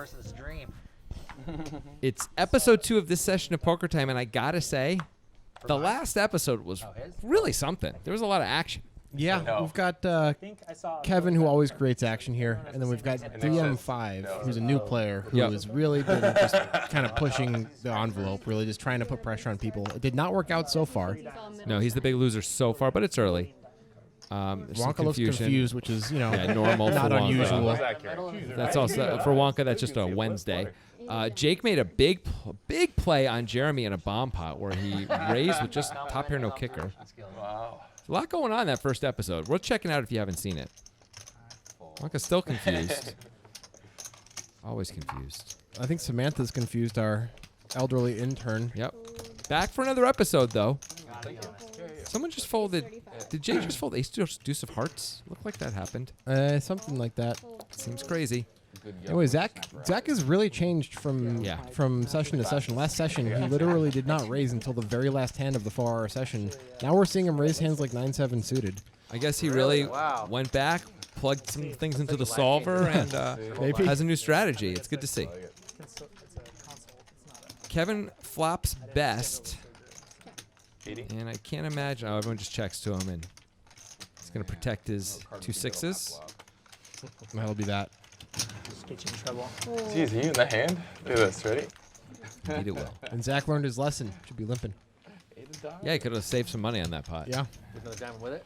person's dream. It's episode 2 of this session of Poker Time, and I gotta say, the last episode was really something. There was a lot of action. Yeah, we've got Kevin, who always creates action here, and then we've got DM5, who's a new player who has really been just kind of pushing the envelope, really just trying to put pressure on people. It did not work out so far. No, he's the big loser so far, but it's early. Wonka looks confused, which is, normal, not for unusual. That's also for Wonka. That's just a Wednesday. Jake made a big play on Jeremy in a bomb pot where he raised with just top pair, no kicker. Wow. A lot going on in that first episode. Worth checking out if you haven't seen it. Wonka's still confused. Always confused. I think Samantha's confused, our elderly intern. Yep. Back for another episode, though. Someone just folded. Did Jake just fold ace deuce of hearts? Looked like that happened. Something like that. Seems crazy. Anyway, Zach has really changed from session to session. Last session, he literally did not raise until the very last hand of the 4-hour session. Now we're seeing him raise hands like 9-7 suited. I guess he really went back, plugged some things into the solver, and has a new strategy. It's good to see. Kevin flops best, and I can't imagine. Oh, everyone just checks to him, and he's going to protect his 2 6s. That'll be that. Just get you in trouble. Jeez, you in the hand? Do this, ready? Indeed it will. And Zach learned his lesson. Should be limping. Yeah, he could have saved some money on that pot. Yeah. With another diamond with it.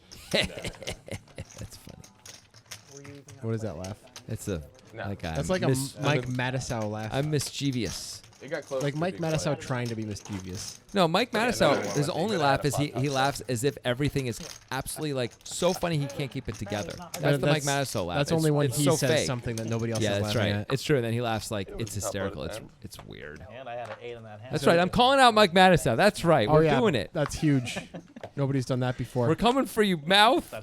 That's funny. What is that laugh? It's a That's like a Mike Matisow laugh. I'm mischievous. It got close. Like Mike Matisow trying to be mischievous. No, Mike Matisow, his only laugh is he laughs as if everything is absolutely like so funny he can't keep it together. That's the Mike Matisow laugh. That's only when it's he so says fake. something that nobody else is that's laughing right. at. It's true. And then he laughs like it's hysterical. It's weird. And I had an 8 on that hand. That's right. I'm calling out Mike Matisow. That's right. We're doing it. That's huge. Nobody's done that before. We're coming for you, mouth.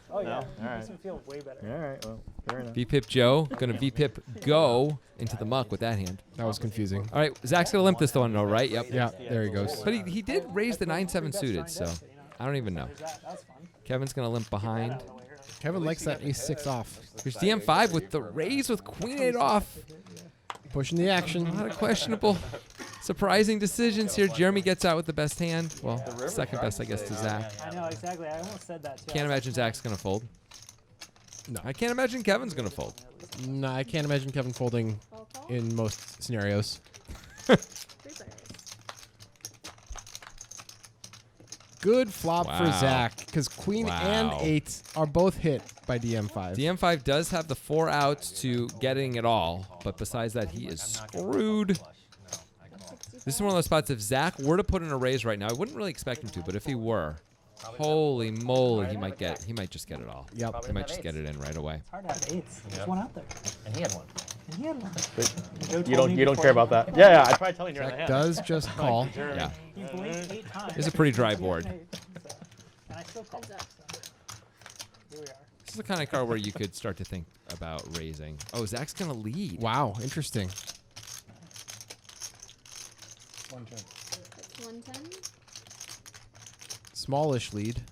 Oh, yeah. All right. Makes me feel way better. All right. Well, fair enough. VPip Joe. Going to VPip go into the muck with that hand. That was confusing. All right. Zach's going to limp this one, though, right? Yep. Yeah, there he goes. But he did raise the 9-7 suited, so I don't even know. Kevin's going to limp behind. Kevin likes that ace-6 off. Here's DM5 with the raise with queen-8 off. Pushing the action. A lot of questionable, surprising decisions here. Jeremy gets out with the best hand. Well, second best, I guess, to Zach. I know, exactly. I almost said that, too. Can't imagine Zach's going to fold. No. I can't imagine Kevin's going to fold. No, I can't imagine Kevin folding in most scenarios. Good flop for Zach, because queen and 8 are both hit by DM5. DM5 does have the 4 outs to getting it all, but besides that, he is screwed. This is one of those spots, if Zach were to put in a raise right now, I wouldn't really expect him to, but if he were, holy moly, he might just get it all. Yep. He might just get it in right away. It's hard to have 8s. There's one out there. And he had one. And he had one. You don't care about that. Yeah. I tried telling you in the Zach hand. does just call. Yeah. He blinked 8 times. It's a pretty dry board. And I still called. Here we are. This is the kind of card where you could start to think about raising. Oh, Zach's going to lead. Wow, interesting. 110. Smallish lead.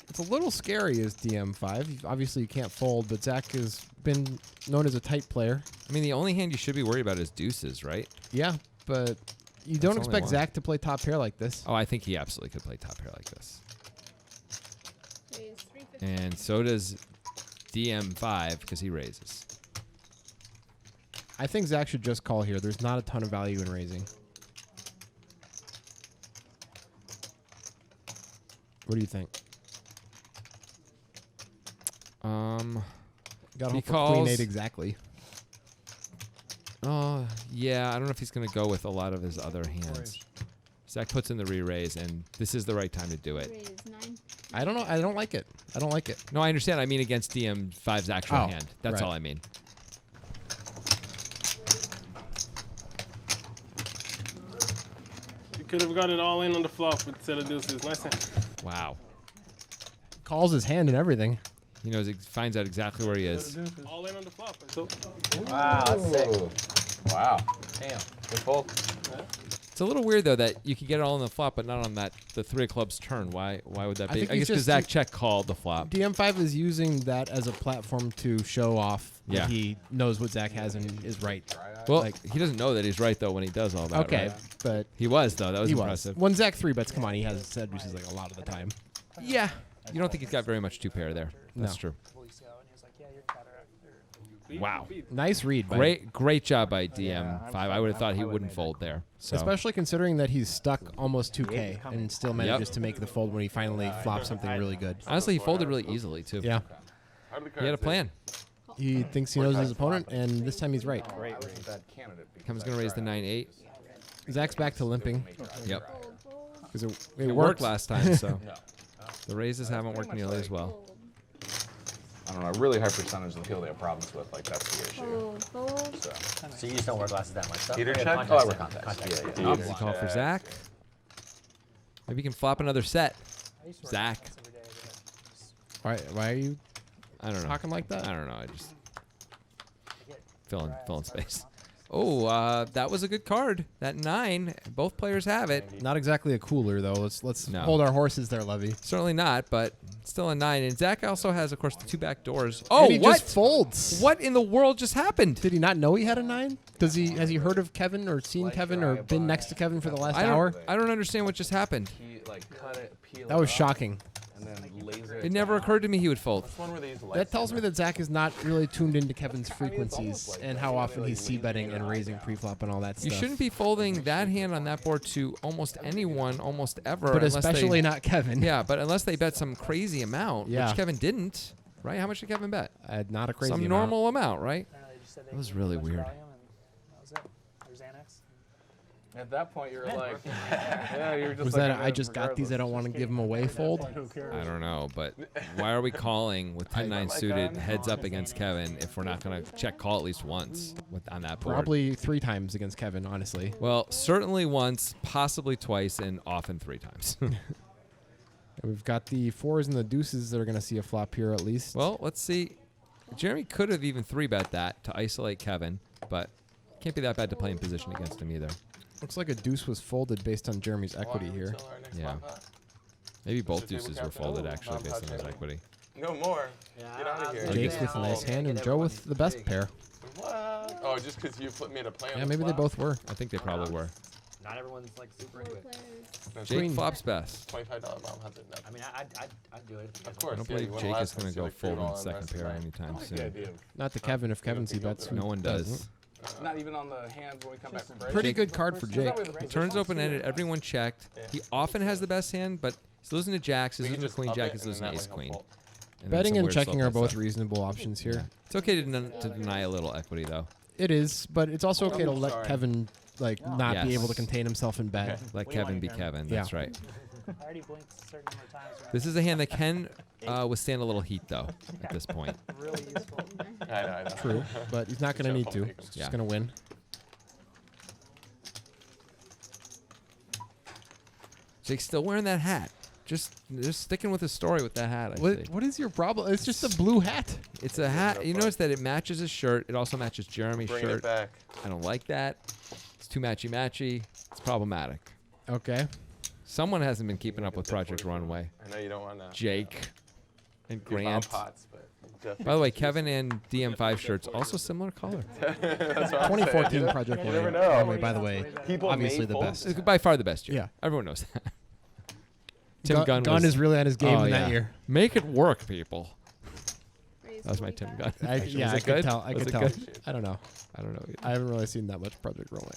It's a little scary as DM5. Obviously, you can't fold, but Zach has been known as a tight player. I mean, the only hand you should be worried about is deuces, right? Yeah, but you don't only expect one. Zach to play top pair like this. Oh, I think he absolutely could play top pair like this. Raise 350. And so does DM5 because he raises. I think Zach should just call here. There's not a ton of value in raising. What do you think? Got he hope for queen calls. 8 exactly. Oh, yeah. I don't know if he's going to go with a lot of his other hands. Zach puts in the re-raise, and this is the right time to do it. Raise 9. I don't know. I don't like it. I don't like it. No, I understand. I mean against DM5's actual hand. That's all I mean. You could have got it all in on the flop instead of deuces. Nice hand. Wow. Calls his hand and everything. He knows, finds out exactly where he is. All in on the flop. So, Wow, that's sick. Wow. Damn. Good fold. It's a little weird though that you could get it all on the flop, but not on the 3 of clubs turn. Why would that I be? think I he's guess because just- Zach check called the flop. DM5 is using that as a platform to show off Yeah. that he knows what Zach has and is right. Well, like- he doesn't know that he's right though when he does all that. Okay, right? but He was though. That was he impressive. was. When Zach 3-bets, come on, he has set deuces like a lot of the time. Yeah. You don't think he's got very much 2-pair there? That's No. true. Wow. Nice read. Great job by DM5. I would have thought he wouldn't fold there. So. Especially considering that he's stuck almost 2K and still manages to make the fold when he finally flops something really good. Honestly, he folded really easily too. Yeah. He had a plan. He thinks he knows his opponent, and this time he's right. Kevin's gonna raise the 9-8. Zach's back to limping. Yep. Because it It worked last time, so the raises haven't worked nearly as well. I don't know, a really high percentage of the people they have problems with, like that's the issue. Fold, fold. So you just don't wear glasses that much. Stuff. Heater Yeah, check? context, Oh, I wear yeah, contacts. context. Yeah, yeah. Easy call for Zach. Maybe he can flop another set. Zach. Why are you I don't know. talking like that? I don't know. I just fill in space. Oh, that was a good card. That 9. Both players have it. Not exactly a cooler though. Let's No. hold our horses there, Levy. Certainly not, but still a 9. And Zach also has, of course, the 2 back doors. Oh, And he what? just folds. What in the world just happened? Did he not know he had a 9? Has he heard of Kevin or seen Kevin or been next to Kevin for the last hour? I don't understand what just happened. He like cut it, peel That was it up, shocking. and then laser It never occurred to me he would fold. Which one were these lights That tells in me there? that Zach is not really tuned into Kevin's frequencies and how often he's c-betting and raising pre-flop and all that You stuff. shouldn't be folding that hand on that board to almost anyone, almost ever. But unless especially they, not Kevin. Yeah, but unless they bet some crazy amount, Yeah. which Kevin didn't, right? How much did Kevin bet? Not a crazy Some amount. normal amount, right? I don't know, they just said they That was gave really a bunch of weird. volume and that was it. There's Xanax. At that point, you're like, yeah, you're just Was like, that I'm I in just got these, I regardless. don't want to give them away fold? I don't know, but why are we calling with 10-9 suited heads up against Kevin if we're not going to check call at least once on that board? Probably 3 times against Kevin, honestly. Well, certainly once, possibly twice, and often 3 times. And we've got the 4s and the deuces that are going to see a flop here at least. Well, let's see. Jeremy could have even 3-bet that to isolate Kevin, but can't be that bad to play in position against him either. Looks like a deuce was folded based on Jeremy's equity here. Yeah. Maybe both Should table deuces were captain? folded Oh, actually based on his non-touching. equity. No more. Get out of here. Jake's with a nice hand and Joe with the best pair. What? Oh, just because you made a play on Yeah, the maybe they flop? both were. I think they probably were. Not everyone's like super into Four it. players. That's Jake Queen. flops best. $25 bomb hunted. No. I mean, I'd do it. Of course. I don't yeah, you believe win Jake last is going one, to so go like fold all in the second rest of pair the night. anytime I like the soon. idea of, Not to Kevin if Kevin c-bets. No one does. not even on the hands when we come back from break. Pretty good card for Jake. Turns open-ended, everyone checked. He often has the best hand, but he's losing to jacks, he's We can losing to just queen up jack, it he's and losing then to that ace way queen. he'll fold. And then Betting some and weird checking slow are play both stuff. reasonable options here. It's okay to deny a little equity, though. It is, but it's also okay to let sorry. Kevin not be Yes. able to contain himself in bet. Okay. Let Kevin be Kevin, that's right. I already blinked a certain number of times. Right? This is a hand that can withstand a little heat, though, at this point. Really useful. I know. True, but he's not going to need to. Careful. He's Yeah. just going to win. Jake's still wearing that hat. Just sticking with his story with that hat, I think. What is your problem? It's just a blue hat. It's a hat. You notice that it matches his shirt. It also matches Jeremy's Bring it shirt. back. I don't like that. It's too matchy-matchy. It's problematic. Okay. Someone hasn't been keeping up with Project Runway. I know you don't want to. Jake and give out Grant. pots, but Jeff- By the way, Kevin and DM5 shirts, also similar color. That's what I'm 2014 saying. Project You never Runway, know. by the way, People obviously made the folds. best. It's by far the best year. Yeah. Everyone knows that. Tim Gunn Gunn was, is really on his game Oh, in yeah. that year. Make it work, people. Raise That was my Tim 45. Gunn. I, impression. yeah, Was I it could good? tell. I Was could it tell. good? I don't know. I don't know either. I haven't really seen that much Project Runway.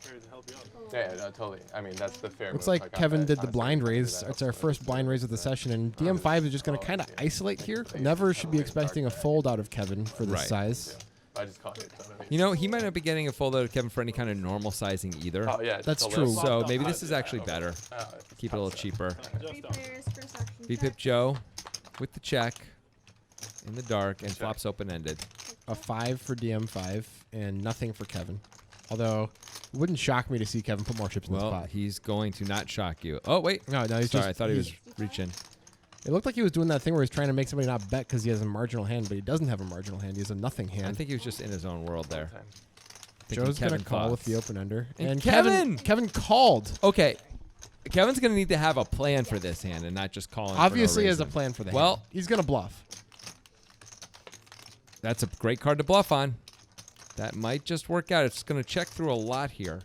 Here to help you out. Yeah, no, totally. I mean, that's the fair. Looks move. like I Kevin got did that. the Honestly, blind I did raise. that It's our also. first blind raise of the session, and DM5 is just going to kind of isolate here. Never should be expecting a fold out of Kevin for this Right. size. I just caught it. You know, he might not be getting a fold out of Kevin for any kind of normal sizing either. Oh yeah, That's just a true. little- So maybe this is actually better. Oh, Keep it a little cheaper. Three players, first action. VPip check. Joe with the check in the dark and flops open-ended. A 5 for DM5 and nothing for Kevin. Although, it wouldn't shock me to see Kevin put more chips in the Well, spot. he's going to not shock you. Oh, wait. No, he's Sorry, just, I thought he was he's- reaching. It looked like he was doing that thing where he's trying to make somebody not bet because he has a marginal hand, but he doesn't have a marginal hand. He has a nothing I hand. think he was just in his own world there. thinking Joe's gonna Kevin call with thoughts. the open under. And Kevin called. Okay. Kevin's going to need to have a plan for this hand and not just calling. Obviously, for no has a reason. plan for the Well, hand. He's gonna bluff. that's a great card to bluff on. That might just work out. It's going to check through a lot here.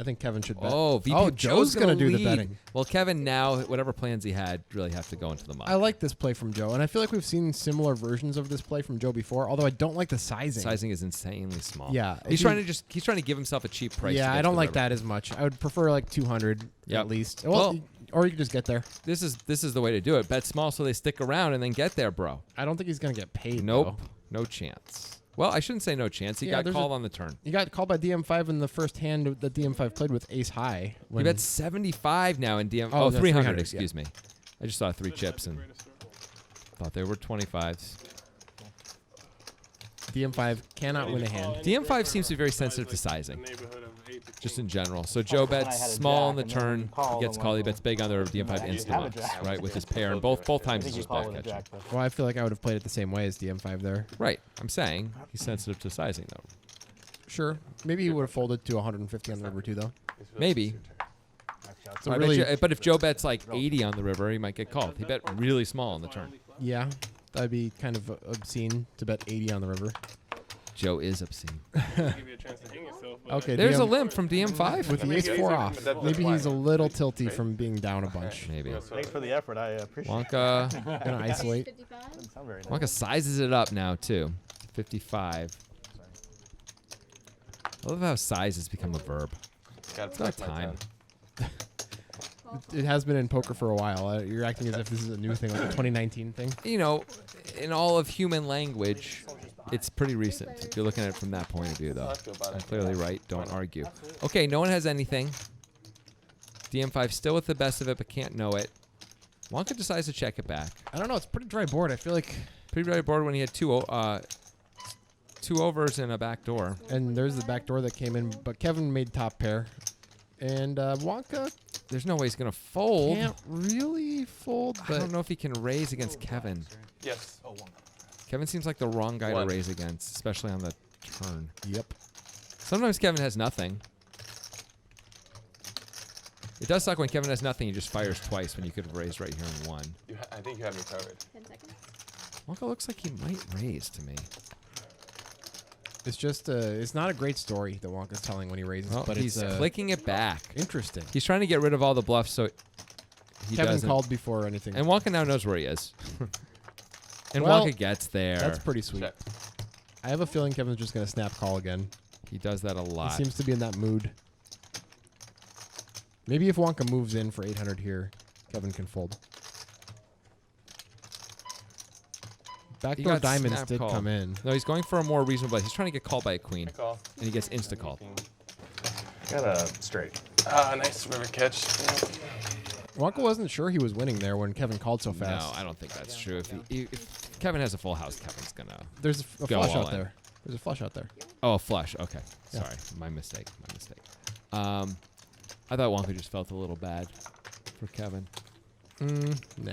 I think Kevin should bet. Oh, VP Joe's gonna do the lead. betting. Well, Kevin now, whatever plans he had, really have to go into the mud. I like this play from Joe, and I feel like we've seen similar versions of this play from Joe before. Although I don't like the sizing. Sizing is insanely small. Yeah, he's if trying you- he's trying to give himself a cheap price. to Yeah, get I to don't the like river. that as much. I would prefer like 200 Yep. at least. Well- Or you could just get there. This is the way to do it. Bet small so they stick around and then get there, bro. I don't think he's gonna get paid. Nope, though. no chance. Well, I shouldn't say no chance. He Yeah, got there's called a- on the turn. He got called by DM5 in the first hand that DM5 played with ace high. He When bet 75 now in DM. Oh, Oh, no, 300, 300, excuse me. I just saw 3 chips and thought they were 25s. DM5 cannot win a hand. DM5 seems to be very sensitive to sizing, just in general. So Joe bets small on the turn. He gets called. He bets big on the river. DM5 insta-mucks, right, with his pair. And both times it's just back catching. Well, I feel like I would have played it the same way as DM5 there. Right. I'm saying he's sensitive to sizing, though. Sure. Maybe he would have folded to 150 on the river too, though. Maybe. So I really, bet you- but if Joe bets like 80 on the river, he might get called. He bet really small on the turn. yeah, that'd be kind of obscene to bet 80 on the river. Joe is obscene. Okay, There's a DM limp from DM5. with the ace 4 off. Maybe he's a little tilty from being down a bunch. Maybe. Thanks for the effort. I appreciate it. Wonka. Gonna isolate. 55. Sound very nice. Wonka sizes it up now, too. 55. I love how size has become a verb. It's about time. It has been in poker for a while. You're acting as if this is a new thing, like a 2019 thing. You know, in all of human language, it's pretty recent. If you're looking at it from that point of view, though. I'm clearly right. Don't argue. Okay, no one has anything. DM5 still with the best of it, but can't know it. Wonka decides to check it back. I don't know. It's a pretty dry board. I feel like, Pretty right board when he had two overs and a back door. and there's the back door that came in, but Kevin made top pair, and Wonka There's no way he's going to fold. can't really fold. I But don't know if he can raise against Kevin. Yes. Kevin seems like the wrong guy One. to raise against, especially on the turn. Yep. Sometimes Kevin has nothing. It does suck when Kevin has nothing. He just fires twice when you could have raised right here and won. I think you had me covered. 10 seconds. Wonka looks like he might raise to me. It's just it's not a great story that Wonka's telling when he raises, Well, but he's it's clicking it back. interesting. He's trying to get rid of all the bluffs so he Kevin doesn't. called before anything. And Wonka now knows where he is. And Well, Wonka gets there. That's pretty sweet. Check. I have a feeling Kevin's just gonna snap call again. He does that a lot. He seems to be in that mood. Maybe if Wonka moves in for 800 here, Kevin can fold. Backdoor got diamonds snap did call. come in. No, he's going for a more reasonable. He's trying to get called by a queen, Call. and he gets insta called. Got a straight. Nice river catch. Wonka wasn't sure he was winning there when Kevin called so fast. No, I don't think that's true. If Kevin has a full house, Kevin's gonna. There's a Go flush all out in. there. There's a flush out there. Oh, a flush. Okay, Yeah. sorry, my mistake. My mistake. I thought Wonka just felt a little bad for Kevin. Nah.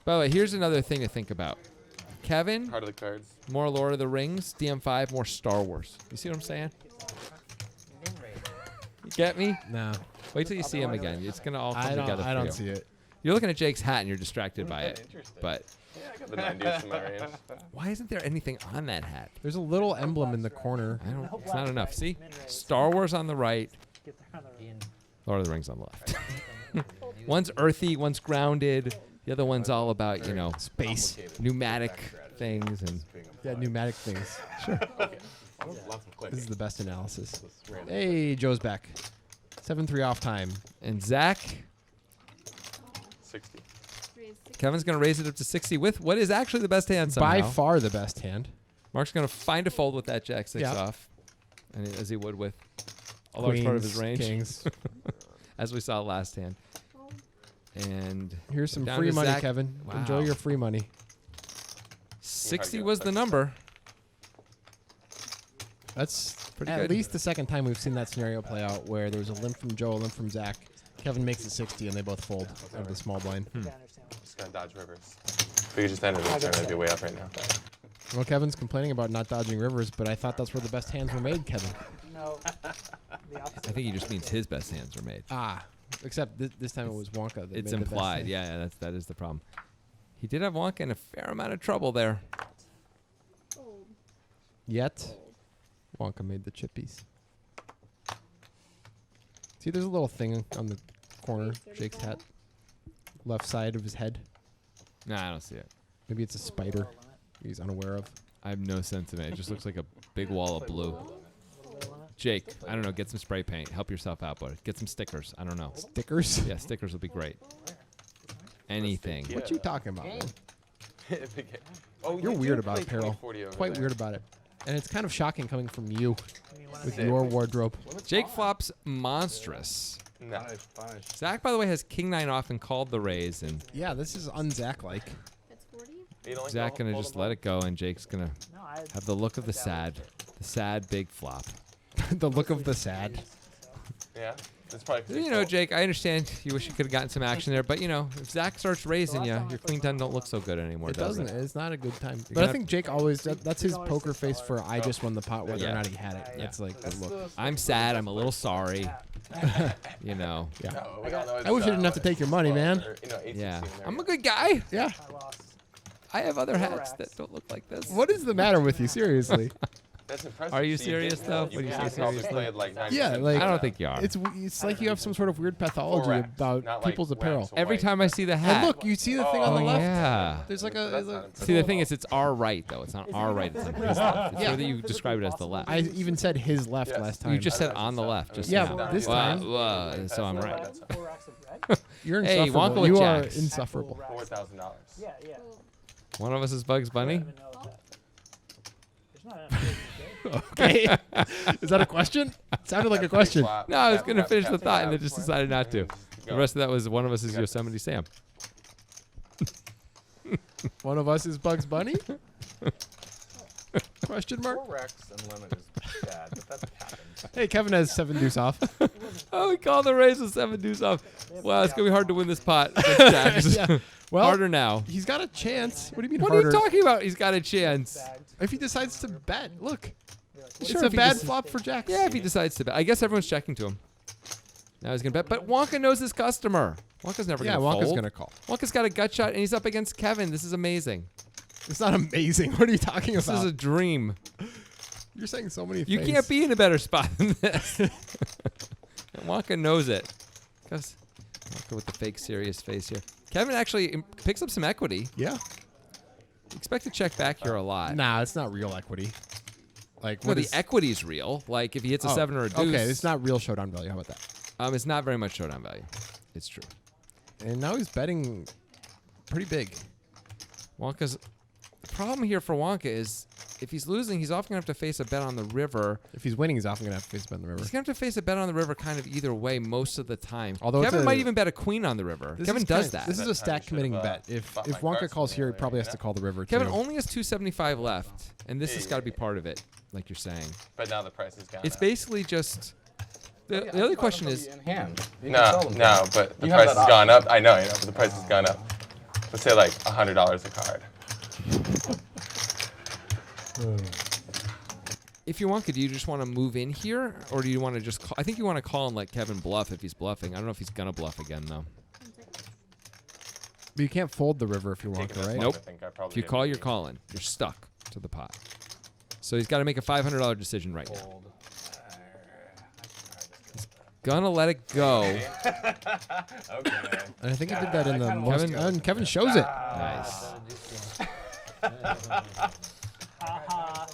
By the way, here's another thing to think about. Kevin, Heart of the cards. more Lord of the Rings. DM5, more Star Wars. You see what I'm saying? You get me? No. Wait till you see him again. It's gonna all come together for I don't you. see it. You're looking at Jake's hat and you're distracted by it. But Yeah, I got the 90s in my range. why isn't there anything on that hat? There's a little emblem in the corner. I don't. It's not enough. See, Star Wars on the right, Get there on the Lord of the Rings on the left. One's earthy, one's grounded. The other one's all about Space. pneumatic things and. Yeah, pneumatic things. Sure. Lots of clicking. This is the best analysis. Hey, Joe's back. 7-3 off time. And Zach, 60. Raise 6. Kevin's gonna raise it up to 60 with what is actually the best hand somehow. By far the best hand. Mark's gonna find a fold with that Jack 6 Yeah. off, and as he would with a large part of his Queens, range, Kings. as we saw last hand. Fold. And Here's some down free to money, Zach. Kevin. Wow. Enjoy your free money. 60 was the number. That's Pretty at good. least the second time we've seen that scenario play out where there's a limp from Joe, a limp from Zach. Kevin makes it 60 and they both fold out of the small blind. I understand. Just gonna dodge rivers. If we could just end it, it'd be way up right now. Well, Kevin's complaining about not dodging rivers, but I thought that's where the best hands were made, Kevin. No. The opposite. I think he just means his best hands were made. Ah, except this time it was Wonka. That It's made the best implied. hand. Yeah, that is the problem. He did have Wonka in a fair amount of trouble there. Fold. Yet, Wonka made the chippies. See, there's a little thing on the corner, Jake's hat, left side of his head. Nah, I don't see it. Maybe it's a spider he's unaware of. I have no sense of it. It just looks like a big wall of blue. Jake, I don't know. Get some spray paint. Help yourself out, buddy. Get some stickers. I don't know. Stickers? Yeah, stickers would be great. Anything. What you talking about, man? Oh, You're you weird did about play it, Peril. 2040 over Quite there. weird about it. And it's kind of shocking coming from you with Sick. your wardrobe. Jake flops monstrous. Nice. Zach, by the way, has King 9 off and called the raise, and Yeah, this is un-Zach-like. That's 40. Zach gonna just let it go, and Jake's gonna No, I have the look of the sad big flop. The look of the sad. Yeah. That's probably 'cause You he know, fold- Jake, I understand you wish you could have gotten some action there, but you know, if Zach starts raising you, your queen 10 don't look so good anymore, It does doesn't. it? It's not a good time. You're But I gonna think Jake always, that's his poker face for I just won the pot whether Yeah. or not he had it. Yeah. That's like the look. I'm sad. I'm a little sorry. You know. Yeah. No, we all know it's, I wish I didn't have to take your money, man. or, you know, 18 Yeah. in there. I'm a good guy. Yeah. I lost. I have other hats that don't look like this. What is the matter with you? Seriously. That's impressive. Are you So serious, did- though? You When you say probably probably seriously? played like 90% Yeah, like- I don't think you are. It's like you have some sort of weird pathology 4x, about not like people's wax apparel. or Every white. time I see the hat. And look, you see the thing on oh the left? yeah. There's like That's a. not like- impressive. See, the thing is, it's our right though. It's not our right. It's on his left. It's Yeah. whether you describe it as the left. I even said his left Yes. last time. You just said on the left. Just Yeah, now. but this Well, time- well, so I'm right. Four racks of red? You're Hey, insufferable. Wonka with You are jacks. insufferable. Actual racks. $4,000. Yeah, yeah. Fold. One of us is Bugs I Bunny. don't even know if that. There's not enough fold in the game. Okay. Is that a question? It sounded like a question. No, I was gonna finish the thought and then just decided not to. The Go. rest of that was one of us is Yosemite Sam. One of us is Bugs Bunny? Question mark? 4 racks and limit is bad, but that happens. Hey, Kevin has 7 deuce off. Oh, we called the raise with 7 deuce off. Wow, it's gonna be hard to win this pot. against Jack. Yeah. Well, Harder now. he's got a chance. What do you mean What harder? are you talking about? He's got a chance. Bagged. If he decides to bet, look. It's Sure, a if he bad dec- flop for Jacks. Yeah, if he decides to bet. I guess everyone's checking to him. Now he's gonna bet, but Wonka knows his customer. Wonka's never Yeah, gonna Wonka's fold. going to call. Wonka's got a gut shot, and he's up against Kevin. This is amazing. It's not amazing. What are you talking This about? is a dream. You're saying so many You things. can't be in a better spot than this. And Wonka knows it. Because Wonka with the fake serious face here. Kevin actually picks up some equity. Yeah. Expect to check back here a lot. Nah, it's not real equity. Like, No, what the is... equity's real. Like if he hits a Oh, 7 or a deuce. Okay, it's not real showdown value. How about that? It's not very much showdown value. It's true. And now he's betting pretty big. Wonka's the problem here for Wonka is if he's losing, he's often gonna have to face a bet on the river. If he's winning, he's often going to have to face bet in the river. He's gonna have to face a bet on the river kind of either way most of the time. Although it's Kevin a- might even bet a queen on the river. This Kevin is does kinda- that. This is a stack committing should've, bet. If bought if my Wonka cards calls from here, he earlier, probably you has to know? call the river Kevin too. only has 275 left, and this has got to be part of it, like you're saying. But now the price is gone. It's up. basically just the other question is In hand. You can No, sell them. no, but the You have price that has gone up. I know, but the price has gone up. Let's say like $100 a card. if you want, do you just want to move in here, or do you want to just call? I think you want to call and let Kevin bluff if he's bluffing. I don't know if he's gonna bluff again though. But you can't fold the river if you're Taking Wonka, this right? one, Nope. I think I probably If you didn't call, you're need. calling. You're stuck to the pot. So he's got to make a $500 decision right now. Fold. Gonna let it go. Okay. And I think he did that in the kinda most. Kevin- And Kevin shows it. Nice. Haha.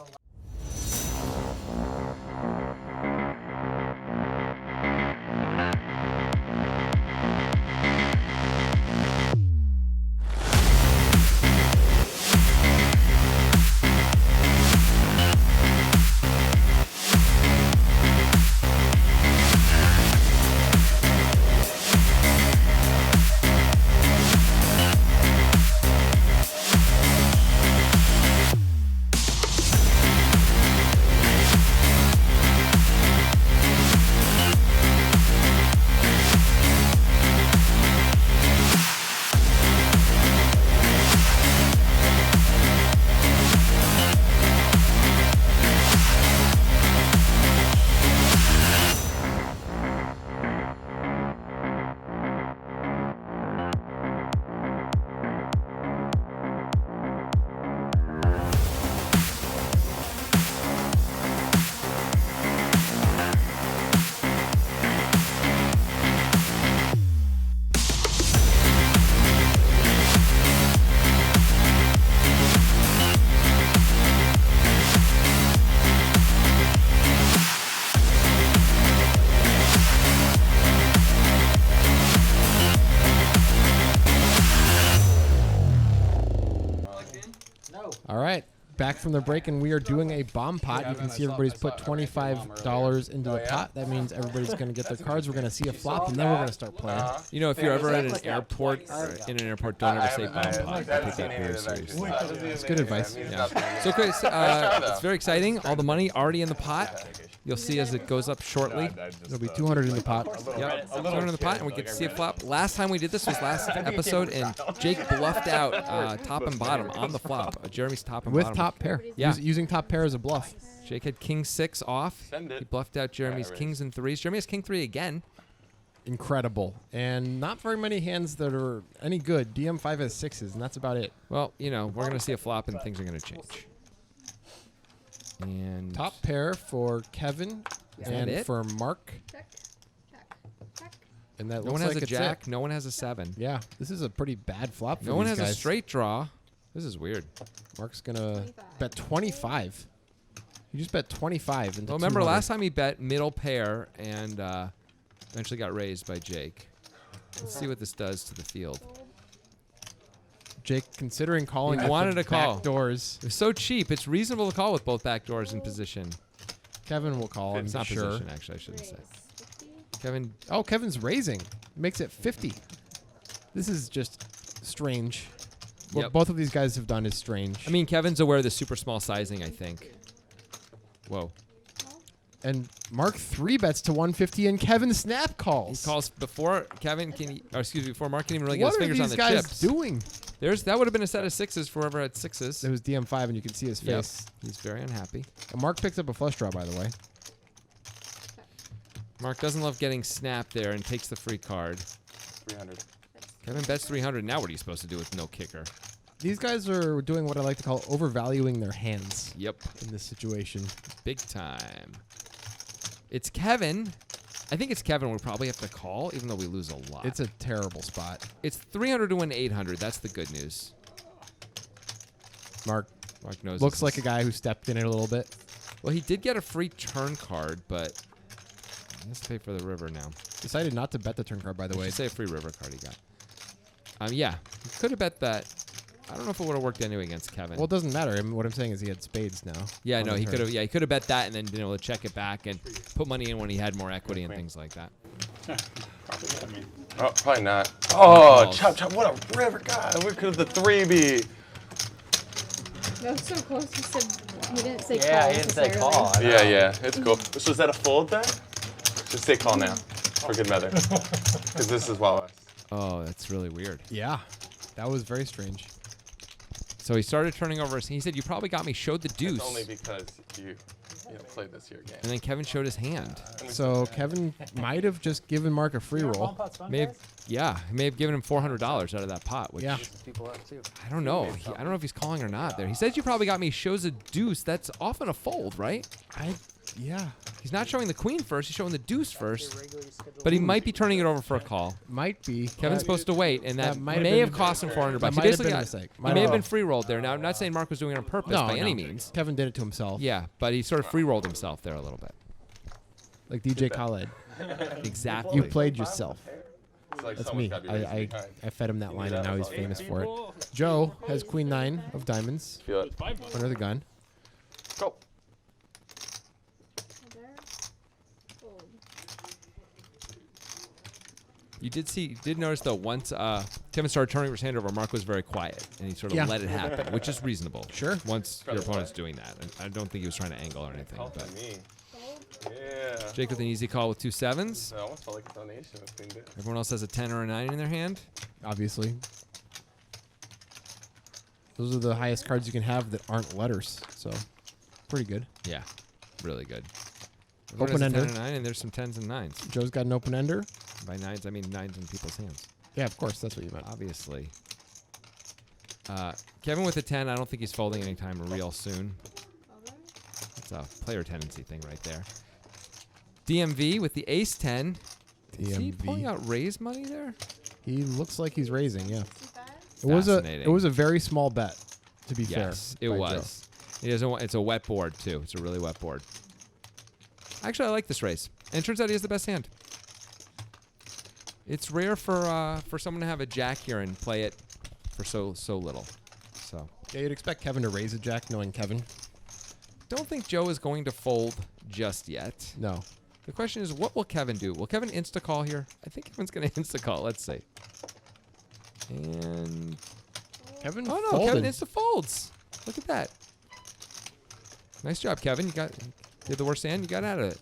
All right. Back from the break, and we are doing a bomb pot. You can see everybody's put $25 into the pot. That means everybody's going to get their cards. We're going to see a flop, and then we're going to start playing. You know, if you're ever at an airport, don't ever say bomb pot. Take that very seriously. That's good advice. Yeah. So, Chris, it's very exciting. All the money already in the pot. You'll see as it goes up shortly. There'll be 200 in the pot. Yep, 200 in the pot, and we get to see a flop. Last time we did this was last episode, and Jake bluffed out top and bottom on the flop. Jeremy's top and With bottom. top pair. Yeah. Using top pair as a bluff. Jake had king 6 off. He bluffed out Jeremy's kings and 3s. Jeremy has king 3 again. Incredible. And not very many hands that are any good. DM5 has 6s, and that's about it. Well, you know, we're going to see a flop, and things are going to change. And top pair for Kevin and for Mark. Check. Check. And that no one has a jack. No one has a 7. Yeah, this is a pretty bad flop for No one these has guys. a straight draw. This is weird. Mark's going to bet 25. You just bet 25 into Well, remember 200. last time he bet middle pair and eventually got raised by Jake. Let's see what this does to the field. Jake, considering calling He with wanted the to call. back doors. It's so cheap. It's reasonable to call with both back doors in position. Kevin will call, I'm It's not sure. position, actually, I shouldn't say. Kevin. Oh, Kevin's raising. Makes it 50. This is just strange. What Yep. both of these guys have done is strange. I mean, Kevin's aware of the super small sizing, I think. Whoa. And Mark 3 bets to 150, and Kevin snap He calls. calls before Kevin can, or excuse me, before Mark can even really get his What are fingers on these the guys chips. doing? That would have been a set of 6s for whoever had 6s. It was DM5, and you can see his Yep. face. He's very unhappy. And Mark picks up a flush draw, by the way. Mark doesn't love getting snapped there and takes the free card. 300. Kevin bets 300. Now what are you supposed to do with no kicker? These guys are doing what I like to call overvaluing their hands Yep. in this situation. Big time. It's Kevin. I think it's Kevin we probably have to call, even though we lose a lot. It's a terrible spot. It's 300 to win 800. That's the good news. Mark knows. looks this like is- a guy who stepped in it a little bit. Well, he did get a free turn card, but he has to pay for the river now. Decided not to bet the turn card, by the way. Say a free river card he got. Yeah, he could have bet that. I don't know if it would have worked anyway against Kevin. Well, it doesn't matter. I mean, what I'm saying is he had spades now. Yeah, on no, the he turn. could have. Yeah, he could have bet that and then been able to check it back and put money in when he had more equity and things like that. Oh, probably not. Oh, Calls. chop. What a river. God, where could the 3 be? That was so close. He said he didn't say call. Yeah, he didn't say necessarily. call. I know. Yeah, it's cool. So is that a fold then? Just say call now for good measure. Because this is well. Oh, that's really weird. Yeah, that was very strange. So he started turning over. He said, "You probably got me." Showed the deuce, It's only because you played this here game. and then Kevin showed his hand. So Kevin might have just given Mark a free roll. He may have given him $400 out of that pot. Which Yeah. People up too. I don't know. I don't know if he's calling or not. There, he says, "You probably got me." Shows a deuce. That's often a fold, right? Yeah, He's not showing the queen first. He's showing the deuce first. But he might be turning it over for a call. might be. Kevin's supposed to wait, and that might have may been- have cost him 400 bucks. That He might have basically been a got. mistake. He Might may have have been free rolled there. Now, I'm not saying Mark was doing it on purpose No, by any no. means. Kevin did it to himself. Yeah, but he sort of free rolled himself there a little bit. Like DJ Khaled. Exactly. You played yourself. It's like That's someone's me. gotta be raising behind. I fed him that line, and now he's famous for it. Joe has Queen 9 of diamonds Feel it. under the gun. Go. There. Fold. You did notice though once Kevin started turning his hand over, Mark was very quiet and he sort of Yeah. let it happen, which is reasonable. Sure. Once your opponent's doing that, and I don't think he was trying to angle or anything. Call But for me. Fold. Yeah. Jake with an easy call with 2 7s. I almost felt like a donation with Queen Bit. Everyone else has a 10 or a 9 in their hand. Obviously. Those are the highest cards you can have that aren't letters. So, pretty good. Yeah, really good. Open Everyone has a 10 ender. and 9, and there's some 10s and 9s. Joe's got an open ender. By 9s, I mean 9s in people's hands. Yeah, of course. That's what you meant. Obviously. Kevin with a 10, I don't think he's folding anytime real soon. Over. That's a player tendency thing right there. DMV with the ace 10. Is he pulling out raise money there? He looks like he's raising, yeah. 65. It was a very small bet, to be fair. Yes, it by was. It's a wet board, too. It's a really wet board. Actually, I like this raise. And it turns out he has the best hand. It's rare for someone to have a jack here and play it for so little. So Yeah, you'd expect Kevin to raise a jack knowing Kevin. Don't think Joe is going to fold just yet. No. The question is, what will Kevin do? Will Kevin insta-call here? I think Kevin's going to insta-call. Let's see. And... Kevin Oh, no. folded. Kevin insta-folds. Look at that. Nice job, Kevin. You did the worst hand. You got out of it.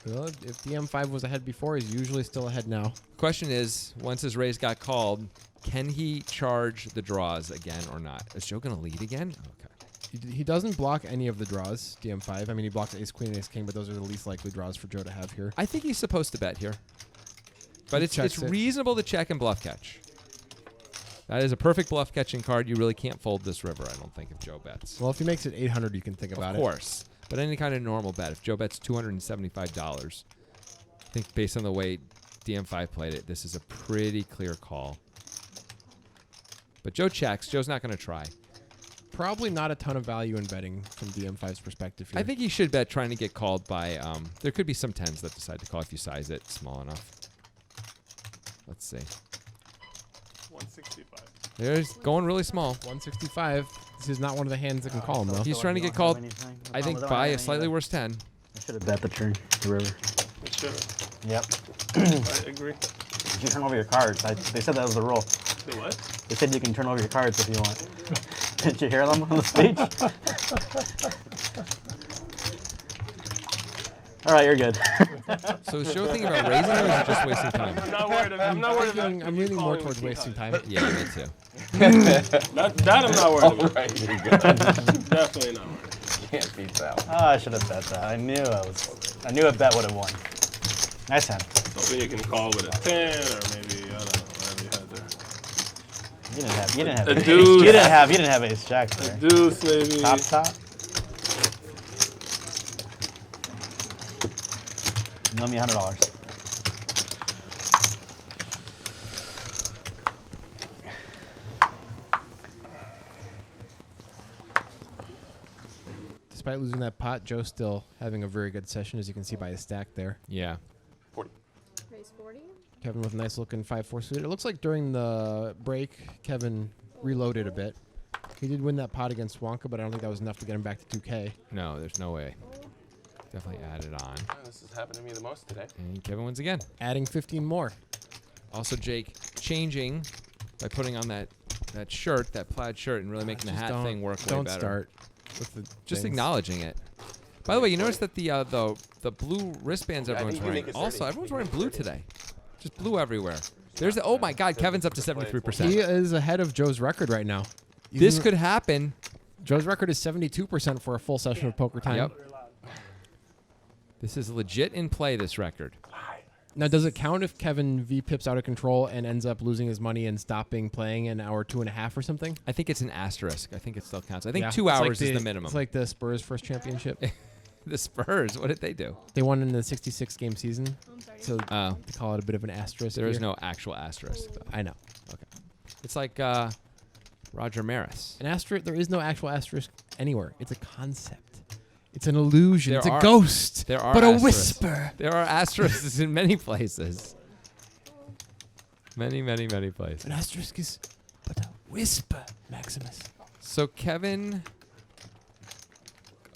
Well, if DM5 was ahead before, he's usually still ahead now. Question is, once his raise got called, can he charge the draws again or not? Is Joe going to lead again? Okay. He doesn't block any of the draws, DM5. I mean, he blocks ace, queen, and ace, king, but those are the least likely draws for Joe to have here. I think he's supposed to bet here. But He it's checks it. reasonable to check and bluff catch. That is a perfect bluff catching card. You really can't fold this river, I don't think, if Joe bets. Well, if he makes it 800, you can think about it. Of course. But any kind of normal bet. If Joe bets $275, I think based on the way DM5 played it, this is a pretty clear call. But Joe checks. Joe's not going to try. Probably not a ton of value in betting from DM5's perspective here. I think he should bet trying to get called by... there could be some 10s that decide to call if you size it small enough. Let's see. 165. There's going really small. 165. This is not one of the hands that can call him, though. He's trying to get called, I think, by a slightly worse 10. I should have bet the turn, the river. It should. Yep. I agree. You can turn over your cards. They said that was the rule. The what? They said you can turn over your cards if you want. Did you hear them on the speech? All right, you're good. So is Joe thinking about raising or is he just wasting time? I'm not worried about. I'm not worried about. I'm leaning more towards wasting time. Yeah, me too. That I'm not worried about. Right, you're good. Definitely not worried. Can't beat that one. Oh, I should have bet that. I knew a bet would have won. Nice hand. Hoping you can call with a 10 or maybe I don't know whatever you had there. You didn't have A ace. deuce. You didn't have ace jack there. Deuce maybe. Top. You owe me $100. Despite losing that pot, Joe's still having a very good session, as you can see by his stack there. Yeah. 40. Raise 40. Kevin with a nice looking 5-4 suited. It looks like during the break, Kevin reloaded a bit. He did win that pot against Wonka, but I don't think that was enough to get him back to 2K. No, there's no way. Definitely add it on. Oh, this has happened to me the most today. And Kevin wins again. Adding 15 more. Also, Jake changing by putting on that shirt, that plaid shirt, and really making the Just hat thing work way Don't better. start with the Just things. acknowledging it. By the way, you notice that the blue wristbands Yeah, I everyone's think you wearing. make it Also, 30. everyone's wearing blue today. Just blue everywhere. There's oh my God, Kevin's up to 73%. He is ahead of Joe's record right now. This Even- could happen. Joe's record is 72% for a full session of poker time. Yep. This is legit in play, this record. Now, does it count if Kevin V pips out of control and ends up losing his money and stopping playing an hour 2.5 or something? I think it's an asterisk. I think it still counts. I think Yeah. 2 It's like hours is the minimum. It's like the Spurs' first championship. The Spurs, what did they do? They won in the 66-game season, I'm sorry. so Oh, they call it a bit of an asterisk. there is here. no actual asterisk, though. I know. It's like Roger Maris. An asterisk. There is no actual asterisk anywhere. It's a concept. It's an illusion. There It's a are- ghost. there are but a asterisks. whisper. There are asterisks in many places. Many, many, many places. An asterisk is but a whisper, Maximus. So Kevin.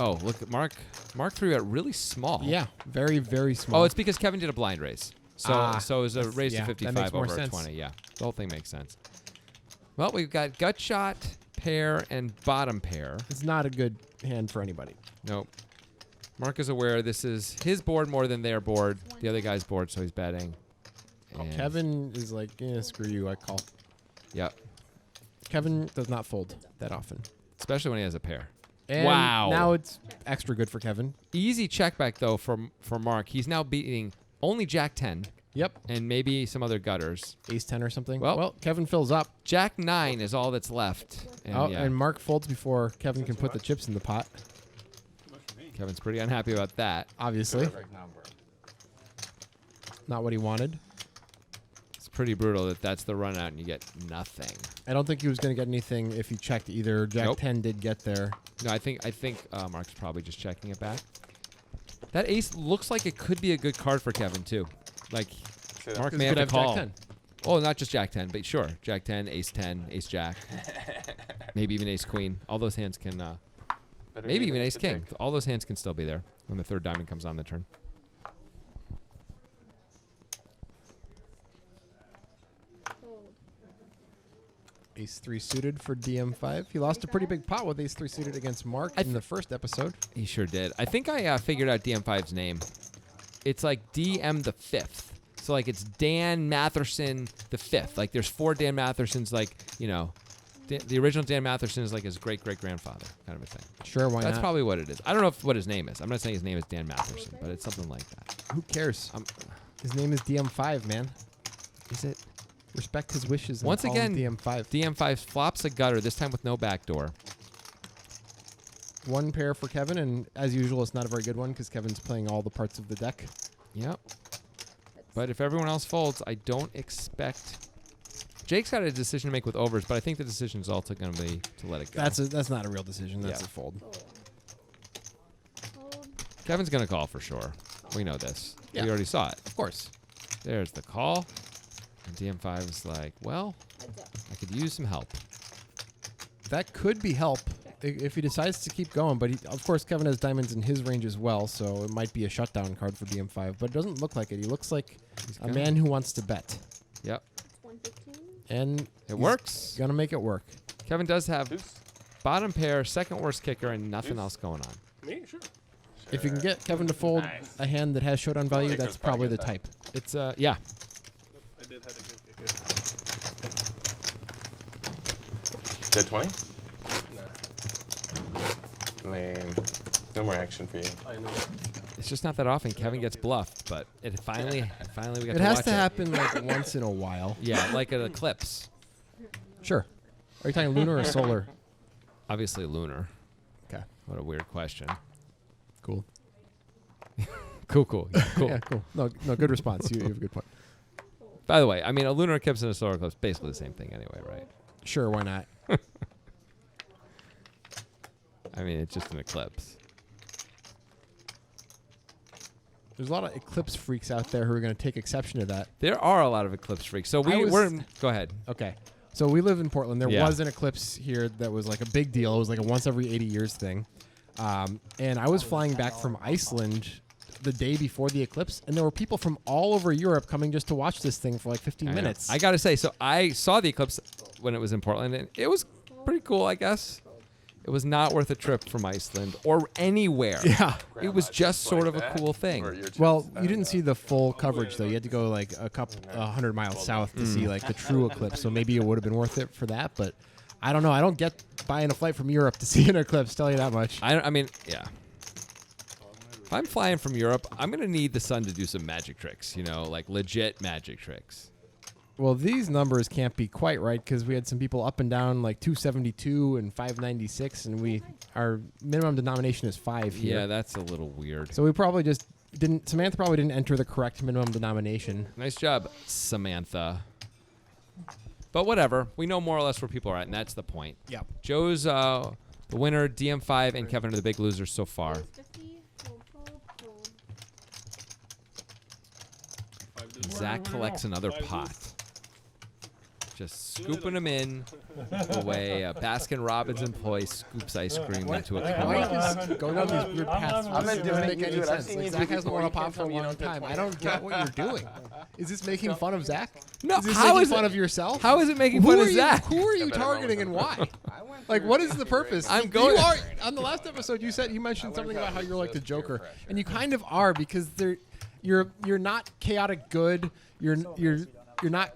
Oh, look at Mark. Mark threw it really small. Yeah, very, very small. Oh, it's because Kevin did a blind raise. So so it was a that's- raise yeah, to that 55 makes more over a sense. 20. Yeah, the whole thing makes sense. Well, we've got gut shot, pair, and bottom pair. It's not a good hand for anybody. Nope. Mark is aware this is his board more than their board, the other guy's board, so he's betting. And Kevin is like, screw you, I call. Yep. Kevin does not fold that often. Especially when he has a pair. And Wow. now it's extra good for Kevin. Easy check back, though, for Mark. He's now beating only Jack 10 Yep. and maybe some other gutters. Ace 10 or something. Well- Kevin fills up. Jack 9 is all that's left. And, yeah, And Mark folds before Kevin can put the chips in the pot, Kevin's pretty unhappy about that. obviously. Perfect number. Not what he wanted. It's pretty brutal that that's the run out and you get nothing. I don't think he was going to get anything if he checked either. Jack Nope. 10 did get there. No, I think Mark's probably just checking it back. That ace looks like it could be a good card for Kevin, too. Like, that. Mark Because may he have could to have call. Jack 10. Oh, not just Jack 10, but sure. Jack 10, Ace 10, Ace Jack. Maybe even Ace Queen. All those hands can... maybe even Ace King. All those hands can still be there when the third diamond comes on the turn. Ace 3 suited for DM5. He lost a pretty big pot with Ace 3 suited against Mark in the first episode. He sure did. I think I figured out DM5's name. It's like DM the 5th. So, like, it's Dan Matherson the 5th. Like, there's 4 Dan Mathersons, like, you know. The original Dan Matherson is like his great-great-grandfather kind of a thing. Sure, why not? That's probably what it is. I don't know what his name is. I'm not saying his name is Dan Matherson, but it's something like that. Who cares? His name is DM5, man. Is it? Respect his wishes. And Once call again, him DM5. DM5 flops a gutter, this time with no backdoor. One pair for Kevin, and as usual, it's not a very good one because Kevin's playing all the parts of the deck. Yep. But if everyone else folds, I don't expect... Jake's got a decision to make with overs, but I think the decision is also going to be to let it go. That's not a real decision. That's Yeah. a fold. Kevin's going to call for sure. We know this. Yeah. We already saw it. Of course. There's the call. And DM5 is like, well, I could use some help. That could be help if he decides to keep going. But of course, Kevin has diamonds in his range as well, so it might be a shutdown card for DM5. But it doesn't look like it. He looks like a man who wants to bet. Yep. And it works. Gonna make it work. Kevin does have bottom pair, second worst kicker, and nothing else going on. Me? Sure. If you can get Kevin to fold a hand that has showdown value, that's probably the type. It's yeah. I did have a good kicker. Dead 20? Lame. No more action for you. I know. It's just not that often Kevin gets bluffed, but it finally we got It to has watch to happen like once in a while. Yeah, like an eclipse. Sure. Are you talking lunar or solar? Obviously lunar. Okay. What a weird question. Cool. Cool. Yeah, cool. Yeah, cool. No, good response. You have a good point. By the way, I mean, a lunar eclipse and a solar eclipse, basically the same thing anyway, right? Sure, why not? I mean, it's just an eclipse. There's a lot of eclipse freaks out there who are going to take exception to that. There are a lot of eclipse freaks. So we're go ahead. Okay. So we live in Portland. There Yeah. was an eclipse here that was like a big deal. It was like a once every 80 years thing. And I was flying back from Iceland the day before the eclipse, and there were people from all over Europe coming just to watch this thing for like 15 minutes. I got to say, so I saw the eclipse when it was in Portland, and it was pretty cool, I guess. It was not worth a trip from Iceland or anywhere. Yeah. It was just sort of a cool thing. Well, you didn't see the full coverage, though. You had to go like 100 miles south to see like the true eclipse, so maybe it would have been worth it for that, but I don't know. I don't get buying a flight from Europe to see an eclipse, tell you that much. I mean, yeah. If I'm flying from Europe, I'm going to need the sun to do some magic tricks, you know, like legit magic tricks. Well, these numbers can't be quite right because we had some people up and down like 272 and 596, and our minimum denomination is 5 here. Yeah, that's a little weird. So we probably just didn't. Samantha probably didn't enter the correct minimum denomination. Nice job, Samantha. But whatever. We know more or less where people are at, and that's the point. Yep. Joe's the winner, DM5, and Kevin are the big losers so far. Zach collects another pot. Just scooping them in the way a Baskin-Robbins employee scoops ice cream into a Why cone. are you just going down these weird paths? I've been This doesn't doing make it, any dude. I've sense. seen Like, you Zach do hasn't before. won a You pot can't for a tell me you long don't take time. I points. don't get what you're doing. Is this making fun of Zach? No, Is this how making is fun it? of yourself? How is it making Who fun are of you, Zach? Who are you better roll targeting with and them. why? Like, what is the purpose? I'm You going- are on the last episode. You mentioned something about how you're like the Joker, and you kind of are because you're not chaotic good. You're not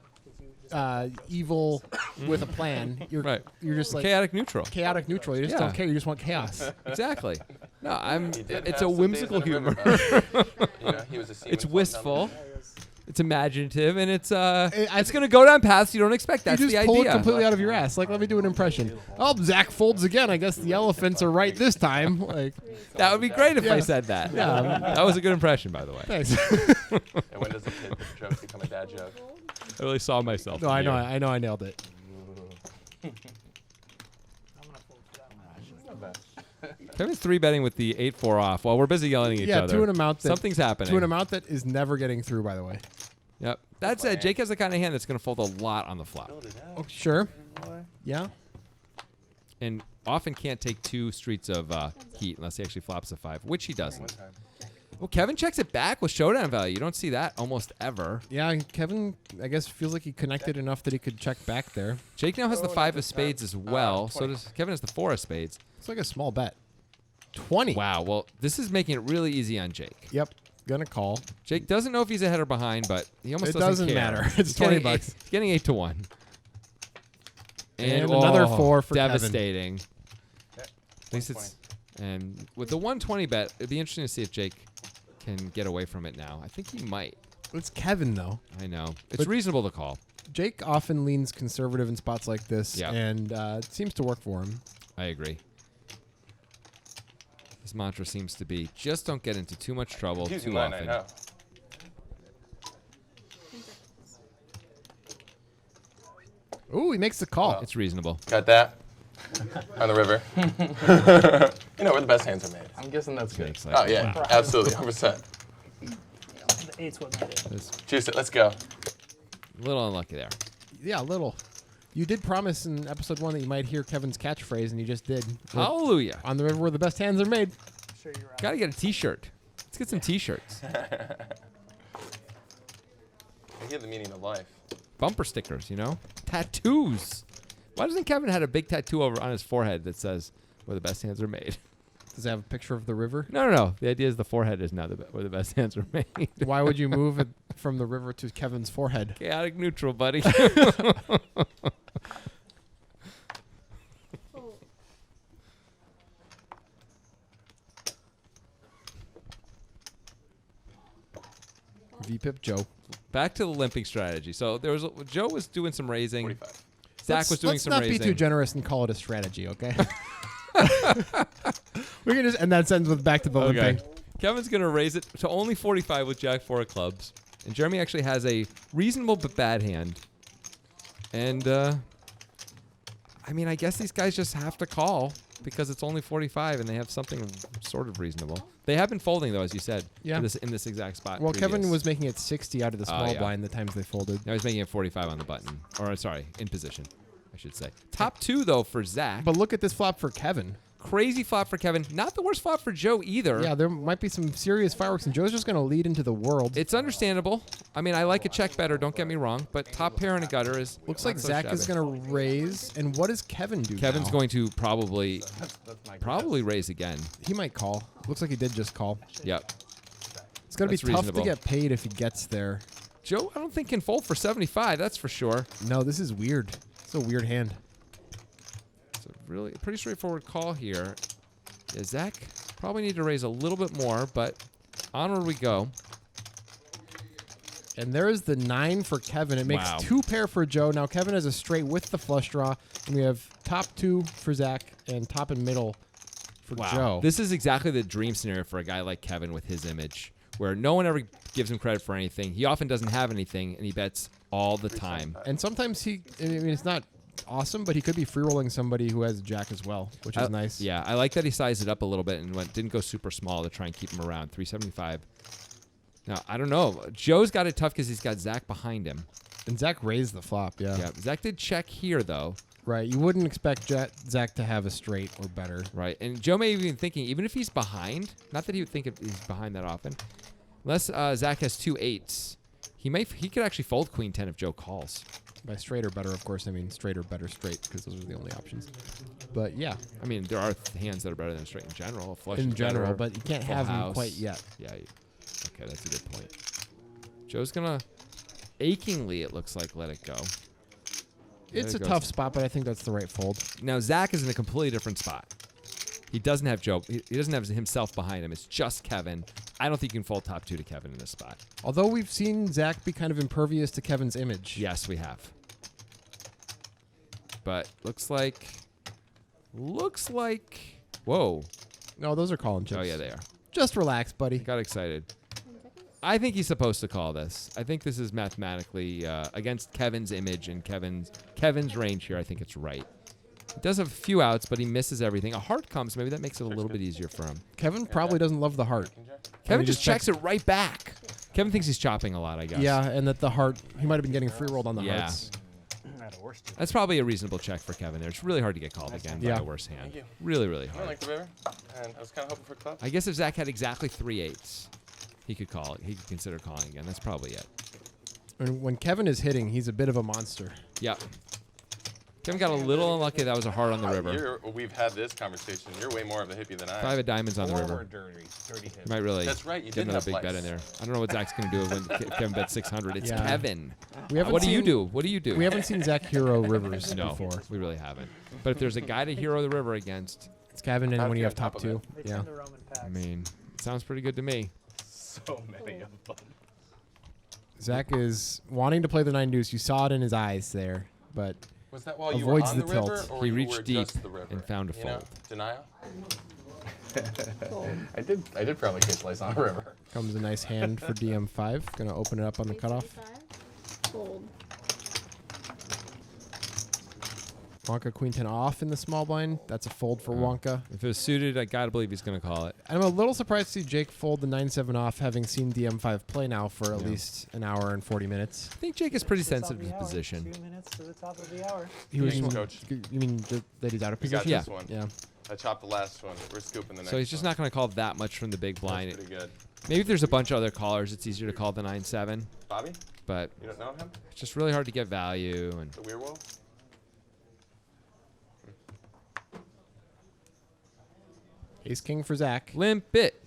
evil with a plan. You're just like Chaotic neutral. chaotic neutral. You just Yeah. don't care. You just want chaos. Exactly. No, it's Have a some whimsical days in a humor. river, but, you know, he was a seaman It's floating down wistful. the- It's imaginative, and it's going to go down paths you don't expect. That's you just the pull it idea. completely out of your ass. Like, let me do an impression. Oh, Zach folds again. I guess the elephants are right this time. Like, That would be great if Yeah. I said that. Yeah. That was a good impression, by the way. thanks. And when does a kid joke become a dad joke? I really saw myself. No, in I know. you. I know. I nailed it. Kevin's 3-betting with the 8-4 off while we're busy yelling at each Yeah, other. to an amount that Something's happening. to an amount that is never getting through. By the way. Yep. That said, Jake has the kind of hand that's going to fold a lot on the flop. Oh, sure. Yeah. And often can't take 2 streets of heat unless he actually flops a 5, which he doesn't. Well, Kevin checks it back with showdown value. You don't see that almost ever. Yeah, and Kevin, I guess, feels like he connected enough that he could check back there. Jake now has the 5 of spades as well. So does Kevin has the 4 of spades. It's like a small bet. 20. Wow. Well, this is making it really easy on Jake. Yep. Gonna call. Jake doesn't know if he's ahead or behind, but he almost It doesn't doesn't care. matter. It's He's getting 20 bucks. He's getting 8 to 1. And another 4 for Kevin. devastating. At least it's and with the 120 bet, it'd be interesting to see if Jake can get away from it now. I think he might. It's Kevin, though. I know. It's But- reasonable to call. Jake often leans conservative in spots like this, Yeah. and it seems to work for him. I agree. His mantra seems to be just don't get into too much trouble Using too mine, I often. know. Ooh, he makes the call. It's reasonable. Got that? On the river. You know where the best hands are made. I'm guessing that's good. Jake's like, Oh, yeah. wow. Absolutely. 100%. The 8's what made it. It's Juice it. Let's go. a little unlucky there. Yeah, a little. You did promise in episode 1 that you might hear Kevin's catchphrase, and you just did. Hallelujah. On the river where the best hands are made. Sure you're right. Gotta get a t-shirt. Let's get some t-shirts. I hear the meaning of life. Bumper stickers, you know? Tattoos. Why doesn't Kevin have a big tattoo over on his forehead that says where the best hands are made? Does it have a picture of the river? No. The idea is the forehead is now where the best hands are made. Why would you move it from the river to Kevin's forehead? Chaotic neutral, buddy. Oh, VPIP Joe. Back to the limping strategy. So there was Joe was doing some raising. 45. Zach was doing let's some not raising. be too generous and call it a strategy, okay? We can just end that sentence with back to the Okay. limping. Kevin's gonna raise it to only 45 with Jack 4 of clubs, and Jeremy actually has a reasonable but bad hand. And I mean, I guess these guys just have to call because it's only 45 and they have something sort of reasonable. They have been folding though, as you said. Yeah. In this exact spot. Well, previous. Kevin was making it 60 out of the small yeah. blind the times they folded. Now he's making it 45 on the button, or sorry, in position, I should say. Top 2 though for Zach. But look at this flop for Kevin. Crazy flop for Kevin. Not the worst flop for Joe either. Yeah, there might be some serious fireworks, and Joe's just going to lead into the world. It's understandable. I mean, I like a check better, don't get me wrong, but top pair and a gutter is Looks not like so Zach is shabby. going to raise. And what does Kevin do Kevin's now? going to probably That's my raise again. He might call. Looks like he did just call. Yep. It's going to be That's tough reasonable. to get paid if he gets there. Joe, I don't think can fold for 75, that's for sure. No, this is weird. It's a weird hand. It's a really pretty straightforward call here. Yeah, Zach probably need to raise a little bit more, but onward we go. And there's the 9 for Kevin. It makes Wow. 2 pair for Joe. Now Kevin has a straight with the flush draw. And we have top 2 for Zach and top and middle for Joe. This is exactly the dream scenario for a guy like Kevin with his image, where no one ever gives him credit for anything. He often doesn't have anything, and he bets all the time. And sometimes I mean, it's not awesome, but he could be free rolling somebody who has Jack as well, which is nice. Yeah, I like that he sized it up a little bit and didn't go super small to try and keep him around. 375. Now, I don't know. Joe's got it tough because he's got Zach behind him. And Zach raised the flop, yeah. Yeah, Zach did check here, though. Right. You wouldn't expect Zach to have a straight or better. Right, and Joe may have been thinking, even if he's behind, not that he would think he's behind that often, unless Zach has 2 8s, he could actually fold Queen 10 if Joe calls. By straight or better, of course, I mean straight or better straight, because those are the only options. But yeah, I mean, there are hands that are better than straight in general. A flush in is general, better, but you can't full have them house. quite yet. Yeah. Okay, that's a good point. Joe's gonna achingly, it looks like, let it go. It's There a it tough goes. spot, but I think that's the right fold. Now Zach is in a completely different spot. He doesn't have Joe. He doesn't have himself behind him. It's just Kevin. I don't think you can fold top 2 to Kevin in this spot. Although we've seen Zach be kind of impervious to Kevin's image. Yes, we have. But looks like. Whoa. No, those are calling chips. Oh yeah, they are. Just relax, buddy. Got excited. I think he's supposed to call this. I think this is mathematically against Kevin's image and Kevin's range here. I think it's right. He does have a few outs, but he misses everything. A heart comes. Maybe that makes it a little bit easier for him. Kevin probably doesn't love the heart. Kevin he just just checks it right back. Kevin thinks he's chopping a lot, I guess. Yeah, and that the heart, he might have been getting free rolled on the Yeah. hearts. That's probably a reasonable check for Kevin there. It's really hard to get called again by Yeah. the worst hand. Thank you. Really, really I don't hard. like the river, and I was kind of hoping for club. I guess if Zach had exactly 3/8, he could call it. He could consider calling again. That's probably it. And when Kevin is hitting, he's a bit of a monster. Yep. Kevin got a little unlucky. That was a heart on the river. We've had this conversation. You're way more of a hippie than I am. 5 of diamonds on the river. Dirty hit. You might really That's right, you get did another have big bet lights. in there. I don't know what Zach's going to do when Kevin bets 600. It's Yeah. Kevin. We haven't What do you seen- do? What do you do? We haven't seen Zach hero rivers No, before. we really haven't. But if there's a guy to hero the river against, It's Kevin, and Have when to you be have on top top of two. Yeah. I mean, it sounds pretty good to me. So many of them. Zach is wanting to play the 9 deuce. You saw it in his eyes there, but Was that while you were Avoids on the, the river, tilt. or He you reached were deep just the river? and found a You know? fold. Denial? I did probably kiss slice on a river. comes a nice hand for DM5. Gonna open it up on the cutoff. Fold. Wonka Queen 10 off in the small blind. That's a fold for Wonka. If it was suited, I gotta believe he's gonna call it. I'm a little surprised to see Jake fold the 9-7 off, having seen DM5 play now for at Yeah. least an hour and 40 minutes. I think Jake is pretty sensitive to his position. 2 minutes to the top of the hour. He was. Thanks, Coach. You mean that he's out of We got position? Yeah. this one. Yeah. I chopped the last one. We're scooping the next So he's just one. not gonna call that much from the big That's blind. pretty good. Maybe if there's a bunch of other callers, it's easier to call the 9-7. Bobby? But You don't know him? it's just really hard to get value. And The werewolf? Ace King for Zach. limp it.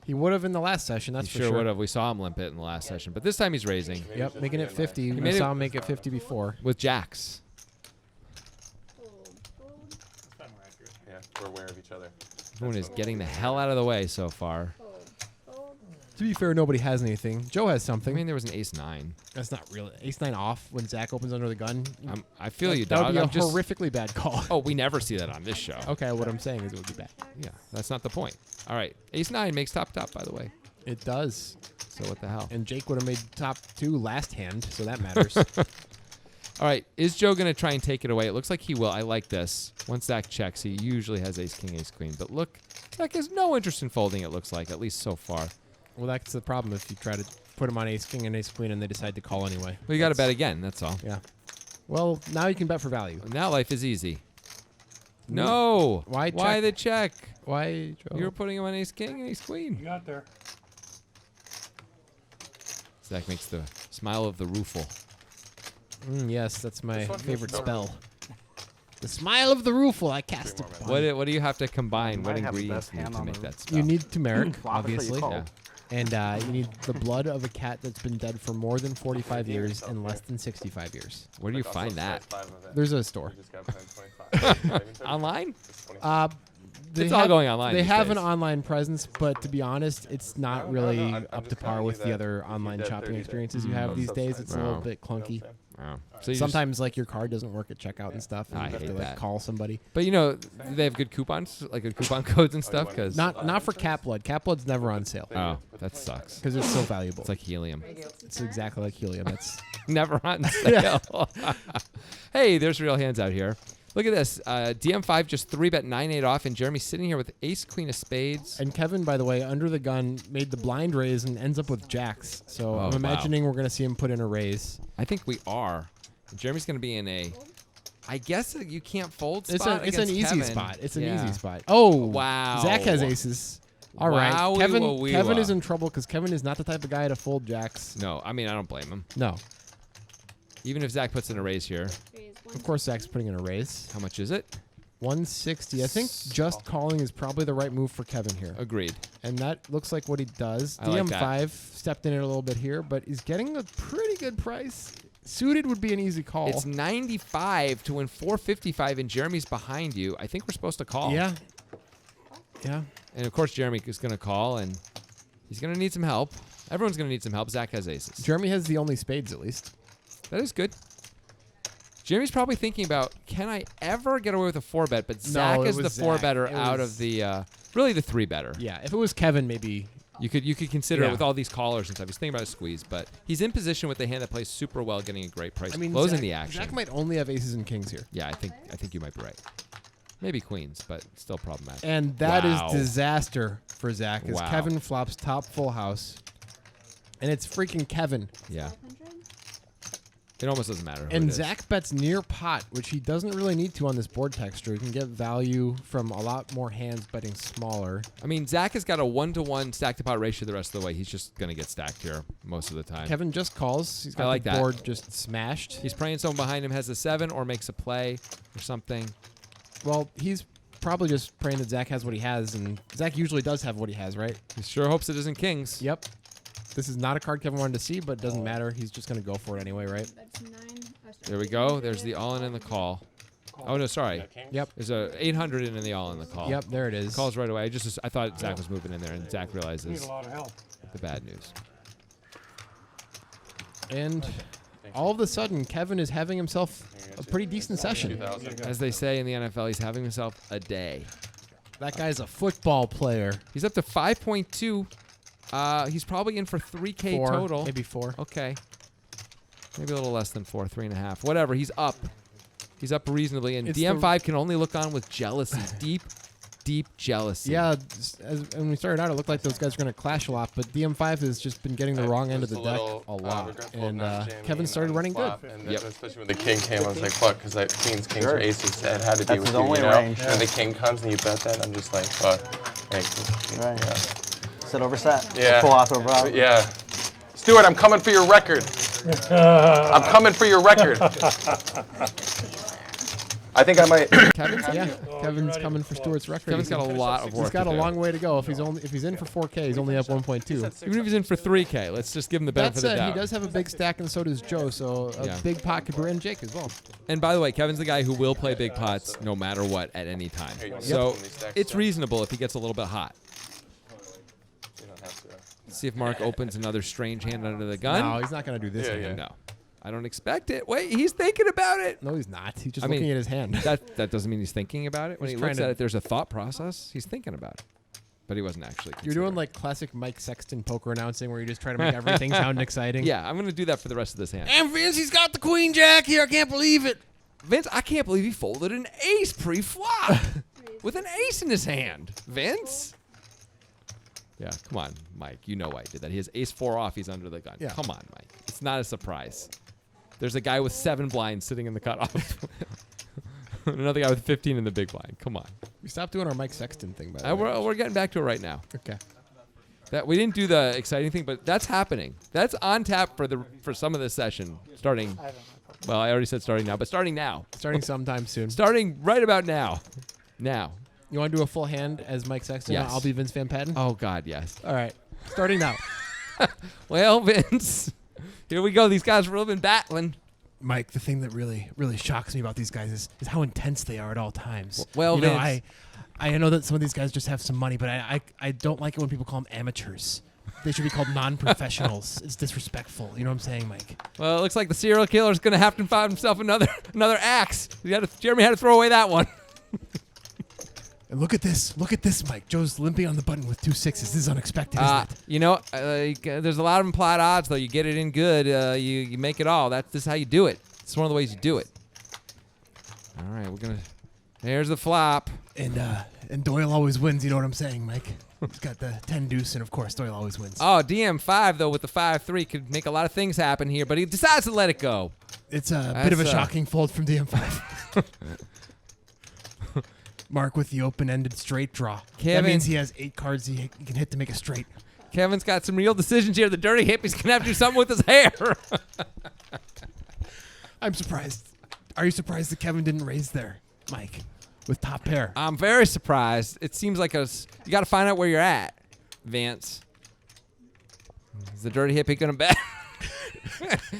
He would have in the last session. That's He for sure sure. would have. We saw him limp it in the last session, but this time he's raising Maybe it's Yep, just making me it and 50. made We it- saw him make it 50 before. with jacks. Fold. Yeah, we're aware of each other. Everyone is getting the hell out of the way so far. Fold. Fold. To be fair, nobody has anything. Joe has I something. mean, there was an ace-9. That's not real. Ace 9 off when Zach opens under the gun. I feel you, That dog. would be a I'm just. horrifically bad call. Oh, we never see that on this show. Okay, what I'm saying is it would be bad. Yeah, that's not the point. All right, ace-9 makes top, by the way. It does. So what the hell? And Jake would have made top 2 last hand, so that matters. All right, is Joe going to try and take it away? It looks like he will. I like this. Once Zach checks, he usually has ace-king, ace-queen. But look, Zach has no interest in folding, it looks like, at least so far. Well, that's the problem if you try to put him on ace king and ace queen and they decide to call anyway. Well, you got to bet again, that's all. Yeah. Well, now you can bet for value. Now life is easy. No. Why Why check? the check? Why, Joe? You were putting him on ace-king and ace-queen. got there. Zach makes the smile of the rueful. Yes, that's my This one favorite feels spell. The smile of the rueful. I cast it. more What do you have to combine? What Might have the ingredients best need hand to on make the- that spell? You need turmeric, Obviously, obviously. you call. Yeah. And you need the blood of a cat that's been dead for more than 45 years and less than 65 years. Where do you Like, also find that? slice 5 of it. There's a store. You just got 25. Online? It's 25. They It's all going online They these have days. an online presence, but to be honest, it's not I don't really know. I'm up to just par telling with you the that other if you online did shopping 30 experiences you Mm. have these days. It's a little Wow. bit clunky. Wow. So you Sometimes, like, your card doesn't work at checkout and stuff, and I you have hate to like that. call somebody. but you know, they have good coupons, like good coupon codes and stuff, because Not for cat blood. Cat blood's never on sale oh, that sucks. because it's so valuable. It's like helium. It's exactly like helium. It's Never on sale. Hey, there's real hands out here. Look at this. DM5 just 3-bet 9-8 off, and Jeremy's sitting here with ace queen of spades. and Kevin, by the way, under the gun made the blind raise and ends up with jacks. So Oh, I'm wow. imagining we're gonna see him put in a raise. I think we are. Jeremy's going to be in a, I guess you can't fold It's spot it's an against easy Kevin. spot. It's an Yeah. easy spot. Oh Wow. Zach has aces. All right, Wowie Kevin. wah-wee Kevin wah. is in trouble because Kevin is not the type of guy to fold jacks. No, I mean, I don't blame him. No, Even if Zach puts in a raise here, Raise one. of course Zach's putting in a raise. how much is it? 160. I think just calling is probably the right move for Kevin here, Agreed. and that looks like what he does. I like DM5 stepped in it a little bit here, but he's getting a pretty good price. Suited would be an easy call. It's 95 to win 455, and Jeremy's behind you. I think we're supposed to call. Yeah. Yeah. And of course, Jeremy is going to call, and he's going to need some help. Everyone's going to need some help. Zach has aces. Jeremy has the only spades at least. That is good. Jeremy's probably thinking about, can I ever get away with a 4-bet? But Zach it is the was 4-better Zach. It out was- of the, really the 3-better. Yeah. If it was Kevin, maybe. You could consider Yeah. it with all these callers and stuff. He's thinking about a squeeze, but he's in position with the hand that plays super well, getting a great price, I mean, closing Zach, the action. Zach might only have aces and kings here. Yeah, I think you might be right. Maybe queens, but still problematic. And that is Wow. disaster for Zach as Wow. Kevin flops top full house. And it's freaking Kevin. Yeah. 500? It almost doesn't matter. who And it is. Zach bets near pot, which he doesn't really need to on this board texture. He can get value from a lot more hands betting smaller. I mean, Zach has got a 1-to-1 stack to pot ratio the rest of the way. He's just going to get stacked here most of the time. Kevin just calls. He's I got like the that. board just smashed. He's praying someone behind him has a 7 or makes a play or something. Well, he's probably just praying that Zach has what he has, and Zach usually does have what he has, right? He sure hopes it isn't kings. Yep. This is not a card Kevin wanted to see, but it doesn't matter. He's just going to go for it anyway, right? That's 9. Oh, sorry, There we go. 800. There's the all-in and the call. Oh, no, sorry. Yep. There's a 800 in the all in the call. Yep, there it is. Calls right away. I thought Zach was moving in there, and Zach realizes the bad news. And all of a sudden, Kevin is having himself a pretty decent session. As they say in the NFL, he's having himself a day. That guy's a football player. He's up to 5.2. He's probably in for 3K 4, total. maybe 4. Okay. Maybe a little less than 4, 3.5. Whatever. He's up. He's up reasonably, and It's DM5 can only look on with jealousy, deep jealousy. Yeah, when we started out, it looked like those guys were going to clash a lot, but DM5 has just been getting the wrong end of the deck a lot. And Kevin started running good. And Yep. especially when the king came, I was like, fuck, because like kings Sure. or aces, it had to be That's with his you, only you know? range. And the king comes and you bet that, I'm just like, fuck. Like, Right. yeah. Sit over set. Yeah. Full auto, bro. Yeah. Stuart, I'm coming for your record. I'm coming for your record. I think I might. Kevin's coming for Stewart's record. Kevin's got a lot of work. He's got to a do. long way to go. If he's in for 4K, he's only up 1.2. Even if he's in for 3K, let's just give him the That benefit of the said, doubt. he does have a big stack, and so does Joe. So a Yeah. big pot could be in Jake as well. And by the way, Kevin's the guy who will play big pots no matter what at any time. So it's reasonable if he gets a little bit hot. Let's see if Mark opens another strange hand under the gun. No, he's not going to do this. Yeah, hand. No. I don't expect it. Wait, he's thinking about it. No, he's not. He's just I mean, looking at his hand. That doesn't mean he's thinking about it. When He's he trying looks to- at it, there's a thought process. He's thinking about it. But he wasn't actually You're doing considering. like classic Mike Sexton poker announcing where you just try to make everything sound exciting. Yeah, I'm going to do that for the rest of this hand. And Vince, he's got the queen jack here. I can't believe it. Vince, I can't believe he folded an ace pre-flop with an ace in his hand. Vince? Yeah, come on, Mike. You know why he did that. He has ace-4 off. He's under the gun. Yeah. Come on, Mike. It's not a surprise. There's a guy with 7 blinds sitting in the cutoff. Another guy with 15 in the big blind. Come on. We stopped doing our Mike Sexton thing, by the way. We're getting back to it right now. Okay. We didn't do the exciting thing, but that's happening. That's on tap for some of this session. Starting. Well, I already said starting now, but starting now. Starting sometime soon. Starting right about now. Now. You want to do a full hand as Mike Sexton? Yes. I'll be Vince Van Patten. Oh God, yes. All right. Starting now. Well, Vince, here we go. These guys have really been battling. Mike, the thing that really shocks me about these guys is how intense they are at all times. Well, you know, Vince. I know that some of these guys just have some money, but I don't like it when people call them amateurs. They should be called non-professionals. It's disrespectful. You know what I'm saying, Mike? Well, it looks like the serial killer is going to have to find himself another axe. Jeremy had to throw away that one. And look at this, Mike. Joe's limping on the button with 2 6s. This is unexpected, isn't it? You know, there's a lot of implied odds, though. You get it in good, you make it all. This is how you do it. It's one of the ways you do it. All right, there's the flop. And Doyle always wins. You know what I'm saying, Mike? He's got the 10 deuce, and of course Doyle always wins. Oh, DM5 though with the 5-3 could make a lot of things happen here, but he decides to let it go. It's a bit of a That's, shocking fold from DM5. Mark with the open-ended straight draw. Kevin. That means he has 8 cards he can hit to make a straight. Kevin's got some real decisions here. The dirty hippie's gonna have to do something with his hair. I'm surprised. Are you surprised that Kevin didn't raise there, Mike, with top pair? I'm very surprised. It seems like you got to find out where you're at, Vance. Is the dirty hippie gonna bet?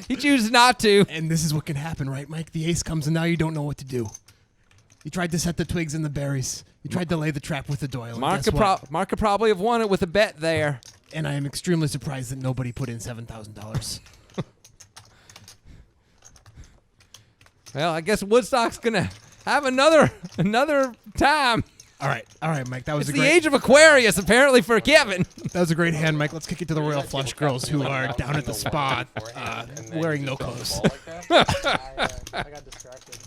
He chooses not to. And this is what can happen, right, Mike? The ace comes, and now you don't know what to do. You tried to set the twigs and the berries. You tried to lay the trap with the Doyle. and Mark guess what? could probably have won it with a bet there. And I am extremely surprised that nobody put in $7,000. Well, I guess Woodstock's gonna have another time. All right, Mike. That was It's a the great. age of Aquarius, apparently, for Kevin. That was a great hand, Mike. Let's kick it to the Royal Flush girls who are down at the spot, wearing no clothes. I got distracted.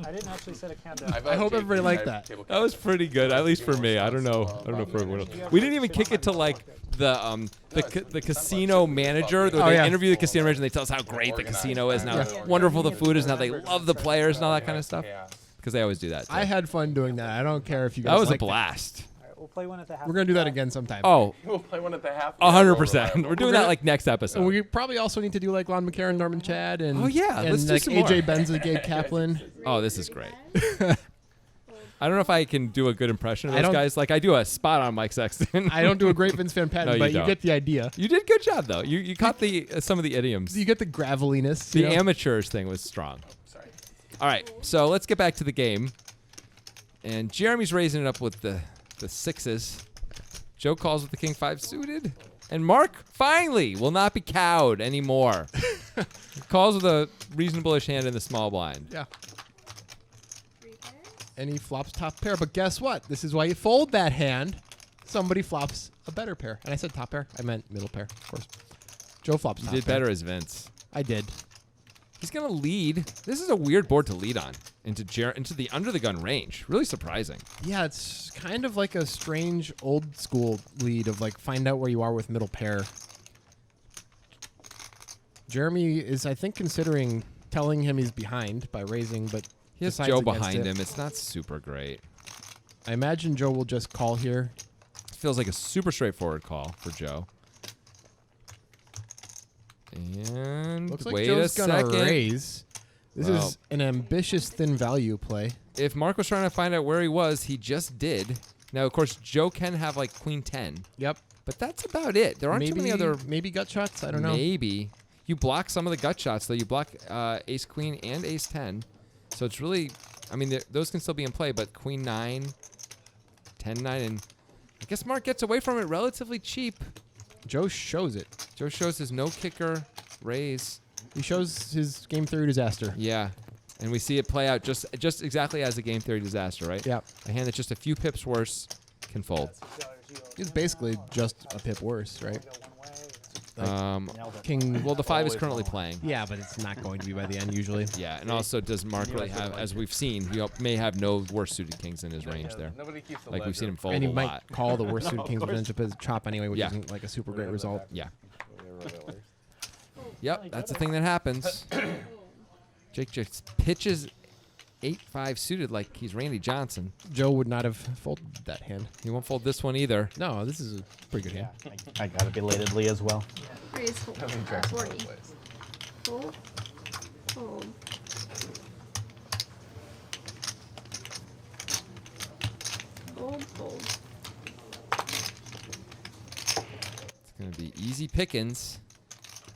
I didn't actually set a countdown. I hope everybody liked that. That was pretty good, at least for me. I don't know for everyone else. We didn't even kick it to like the casino manager. They interview the casino manager and they tell us how great the casino is and how wonderful the food is and how they love the players and all that kind of stuff. Because they always do that. I had fun doing that. I don't care if you guys. That was a liked it. blast. We'll play one at the half. We're gonna do that again sometime. Oh, We'll play one at the half. 100%. We're doing that like next episode. And we probably also need to do like Lon McCarron, Norman Chad, and let's and do like some AJ more. Benza, Gabe Kaplan. Oh, this is great. I don't know if I can do a good impression of I those don't- guys. Like I do a spot on Mike Sexton. I don't do a great Vince Van Patten, No, you but you don't. get the idea. You did a good job though. You caught the some of the idioms. You get the graveliness. The you know? amateurs thing was strong. Sorry. All right, so let's get back to the game. And Jeremy's raising it up with the sixes. Joe calls with the king 5 suited. And Mark finally will not be cowed anymore. He calls with a reasonable-ish hand in the small blind. Yeah. And he flops top pair, but guess what? This is why you fold that hand. Somebody flops a better pair. And I said top pair. I meant middle pair, of course. Joe flops You top did pair. better as Vince. I did. He's going to lead. This is a weird board to lead on into the under-the-gun range. Really surprising. Yeah, it's kind of like a strange old school lead of like find out where you are with middle pair. Jeremy is, I think, considering telling him he's behind by raising, but He has decides Joe against behind it. him. It's not super great. I imagine Joe will just call here. Feels like a super straightforward call for Joe. And Looks like wait Joe's a gonna second. raise. This Well. is an ambitious thin value play. If Mark was trying to find out where he was, he just did. Now, of course, Joe can have like queen 10, Yep. but that's about it. There aren't too many other. maybe gut shots. I don't know. Maybe you block some of the gut shots, though. You block ace queen and ace 10, so it's really. I mean, those can still be in play, but queen 9, 10 9, and I guess Mark gets away from it relatively cheap. Joe shows it. Joe shows his no kicker raise. He shows his game theory disaster. Yeah, and we see it play out just exactly as a game theory disaster, right? Yeah. A hand that's just a few pips worse can fold. It's basically just a pip worse, right? King. Well, the 5 is currently playing. Yeah, but it's not going to be by the end usually. Yeah, and also does Mark really have, as we've seen, he may have no worse suited kings in his range there. Nobody keeps the Like we've seen him fold And he a might lot. call the worst suited king's percentage up as chop anyway, which Yeah. isn't like a super great result. Yeah. Yep, that's the thing that happens. Jake just pitches 8-5 suited like he's Randy Johnson. Joe would not have folded that hand. He won't fold this one either. No, this is a pretty good hand. I got it belatedly as well. Raise fold. 40. Fold. Fold. Fold. Fold. It's going to be easy pickings.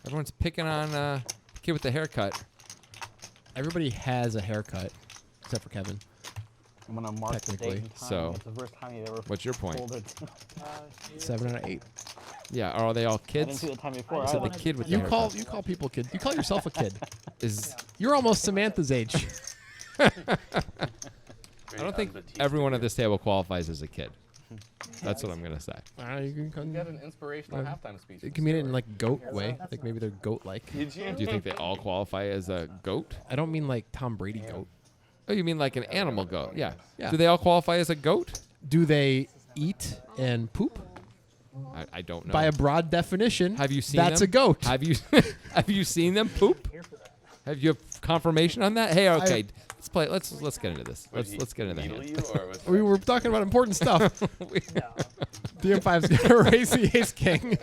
Everyone's picking on the kid with the haircut. Everybody has a haircut, except for Kevin. I'm gonna mark the date Technically. and time. So, It's the first time you ever What's your point? folded. 7 out of 8. Yeah, are they all I didn't kids? see the time before. So I the kid with the You haircut call people kid. You call yourself a kid. is. You're almost Samantha's age. I don't think everyone at this table qualifies as a kid. That's what I'm gonna say. You can Got an inspirational halftime speech. You can mean it in like goat way, like maybe they're goat-like. Did you? Do you think they all qualify as a goat? I don't mean like Tom Brady goat. Oh, you mean like an animal goat? Yeah. Yeah. Do they all qualify as a goat? Do they eat and poop? I don't know. By a broad definition, Have you seen that's them? a goat. Have you have you seen them poop? Have you have confirmation on that? Hey, okay, let's play. Let's get into this. Let's get into the Needle hand. you, or was We were talking about important stuff. DM5's gonna raise the ace king.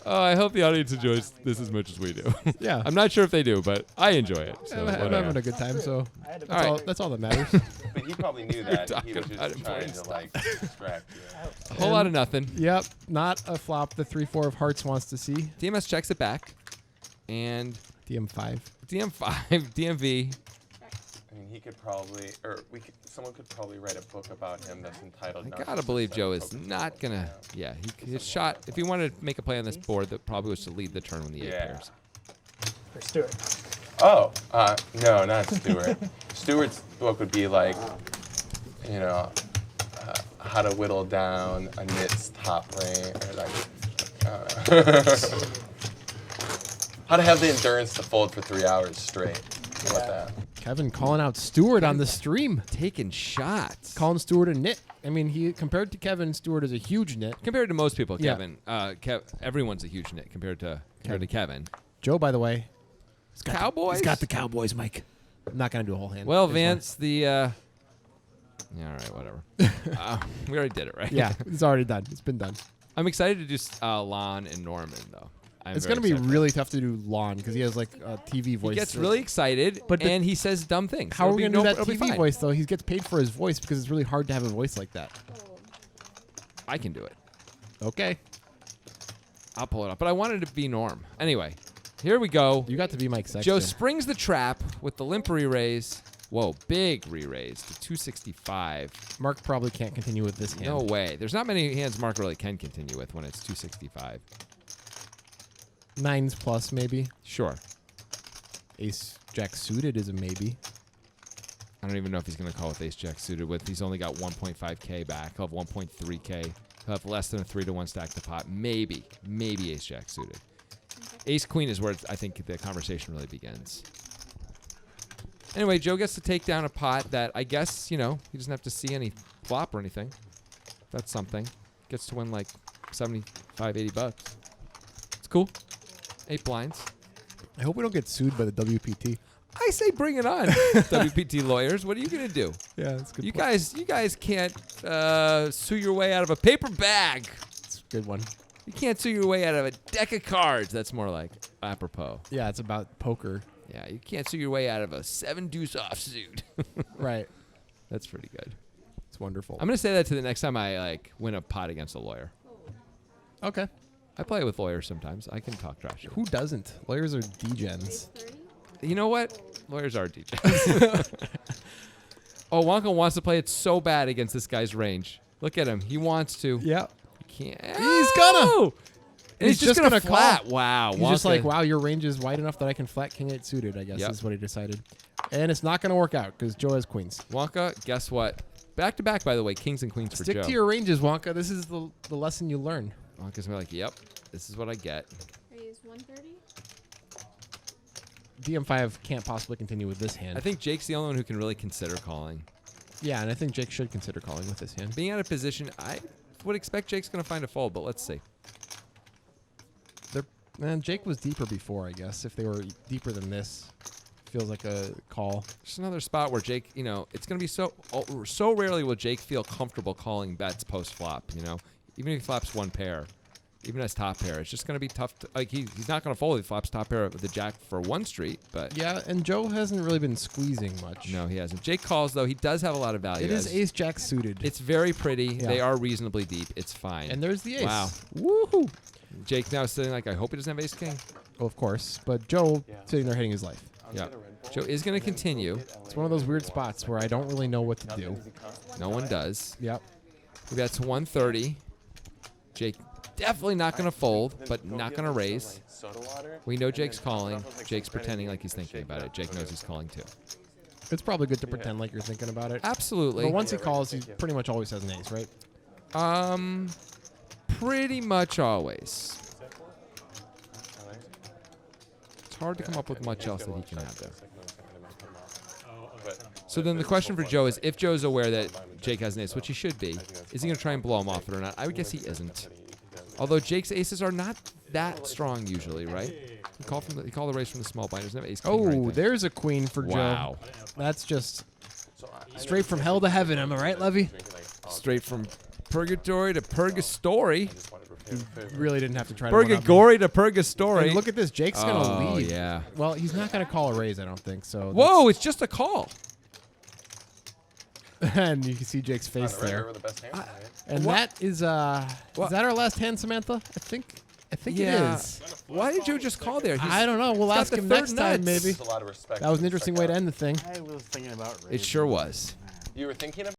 Oh, I hope the audience enjoys this as much as we do. Yeah. I'm not sure if they do, but I enjoy it. So I'm whatever. having a good time, so All right. that's all that matters. But he probably knew that. He talking was about just trying important to like distract you. A whole lot of nothing. Yep, not a flop the 3-4 of hearts wants to see. DMS checks it back, and DM5. DM5, DMV. I mean, he could probably, or someone could probably write a book about him that's entitled. I Not gotta to believe Success Joe is Poker not Skills. gonna. Yeah, his shot. If he wanted to make a play on this board, that probably was to lead the turn when the 8 Yeah. pairs. For Stuart. Oh, no, not Stuart. Stuart's book would be like, you know, how to whittle down a nit's top range, or like, how to have the endurance to fold for 3 hours straight. How about that? Kevin calling out Stewart on the stream. Taking shots. Calling Stewart a nit. I mean, he compared to Kevin, Stewart is a huge nit. Compared to most people, Yeah. Kevin, everyone's a huge nit compared to Kevin. Joe, by the way, Cowboys? he's got the Cowboys, Mike. I'm not going to do a whole hand. Well, There's Vance, yeah, all right, whatever. We already did it, right? one. Yeah, it's already done. It's been done. I'm excited to do Lon and Norman, though. It's going to be really tough to do Lon because he has like a TV voice. He gets really excited, and he says dumb things. How are we going to do that it'll be TV fine. voice, though? He gets paid for his voice because it's really hard to have a voice like that. I can do it. Okay. I'll pull it up. But I wanted to be Norm. Anyway, here we go. You got to be Mike Sexton. Joe springs the trap with the limp re-raise. Whoa, big re-raise to 265. Mark probably can't continue with this hand. No way. There's not many hands Mark really can continue with when it's 265. 9s plus, maybe. Sure. Ace Jack suited is a maybe. I don't even know if he's going to call with Ace Jack suited with. He's only got 1.5K back. He'll have 1.3K. He'll have less than a 3-to-1 stack to pot. Maybe Ace Jack suited. Ace Queen is where I think the conversation really begins. Anyway, Joe gets to take down a pot that I guess, he doesn't have to see any flop or anything. That's something. Gets to win like 75, 80 bucks. It's cool. 8 blinds. I hope we don't get sued by the WPT. I say bring it on, WPT lawyers. What are you gonna do? Yeah, that's a good. You guys can't sue your way out of a paper bag. It's a good one. You can't sue your way out of a deck of cards. That's more like apropos. Yeah, it's about poker. Yeah, you can't sue your way out of a 7-deuce offsuit. Right. That's pretty good. It's wonderful. I'm gonna say that to the next time I win a pot against a lawyer. Okay. I play with lawyers sometimes. I can talk trash. Who doesn't? Lawyers are degens. You know what? Lawyers are DJs. Oh, Wonka wants to play it so bad against this guy's range. Look at him. He wants to. Yeah. He can't. He's gonna. And he's just gonna flat. Call. Wow. He's just like, wow, your range is wide enough that I can flat king 8 suited, I guess, is what he decided. And it's not going to work out because Joe has queens. Wonka, guess what? Back to back, by the way, kings and queens for Joe. Stick to your ranges, Wonka. This is the lesson you learn. Wonka's gonna be like, yep, this is what I get. Raise 130. DM5 can't possibly continue with this hand. I think Jake's the only one who can really consider calling. Yeah, and I think Jake should consider calling with this hand. Being out of position, I would expect Jake's going to find a fold, but let's see. Man, Jake was deeper before, I guess. If they were deeper than this, feels like a call. Just another spot where Jake, it's going to be so rarely will Jake feel comfortable calling bets post-flop, Even if he flops one pair, even as top pair, it's just going to be tough. He's not going to fold if he flops top pair with the jack for one street, but... Yeah, and Joe hasn't really been squeezing much. No, he hasn't. Jake calls, though. He does have a lot of value. It is ace-jack suited. It's very pretty. Yeah. They are reasonably deep. It's fine. And there's the ace. Wow. Woohoo! Jake now sitting like, I hope he doesn't have ace-king. Oh, of course. But Joe sitting there hitting his life. Yeah. Joe is going to continue. It's one of those weird spots where I don't really know what to do. No one does. Yep. We got to 130. Jake definitely not going to fold, but not going to raise. We know Jake's calling. Jake's pretending like he's thinking about it. Jake knows he's calling too. It's probably good to pretend like you're thinking about it. Absolutely. But once he calls, he pretty much always has an ace, right? Pretty much always. It's hard to come up with much else that he can have there. So then the question for Joe is, if Joe's aware that Jake has an ace, which he should be, is he going to try and blow him off it or not? I would guess he isn't. Although Jake's aces are not that strong usually, right? He called the raise from the small blind. There's no ace king or anything. There's a queen for Joe. Wow. That's just straight from hell to heaven. Am I right, Levy? Straight from purgatory to purgastory. You really didn't have to try to one-up me. Purgagory to purgastory. And look at this. Jake's going to lead. Oh, yeah. Well, he's not going to call a raise, I don't think. So. Whoa, it's just a call. And you can see Jake's face there. And that is that our last hand, Samantha? I think it is. Why did Joe just call there? I don't know. We'll ask him next time, maybe. A lot of respect. That was an interesting way to end the thing. I was thinking about It sure was. You were thinking of.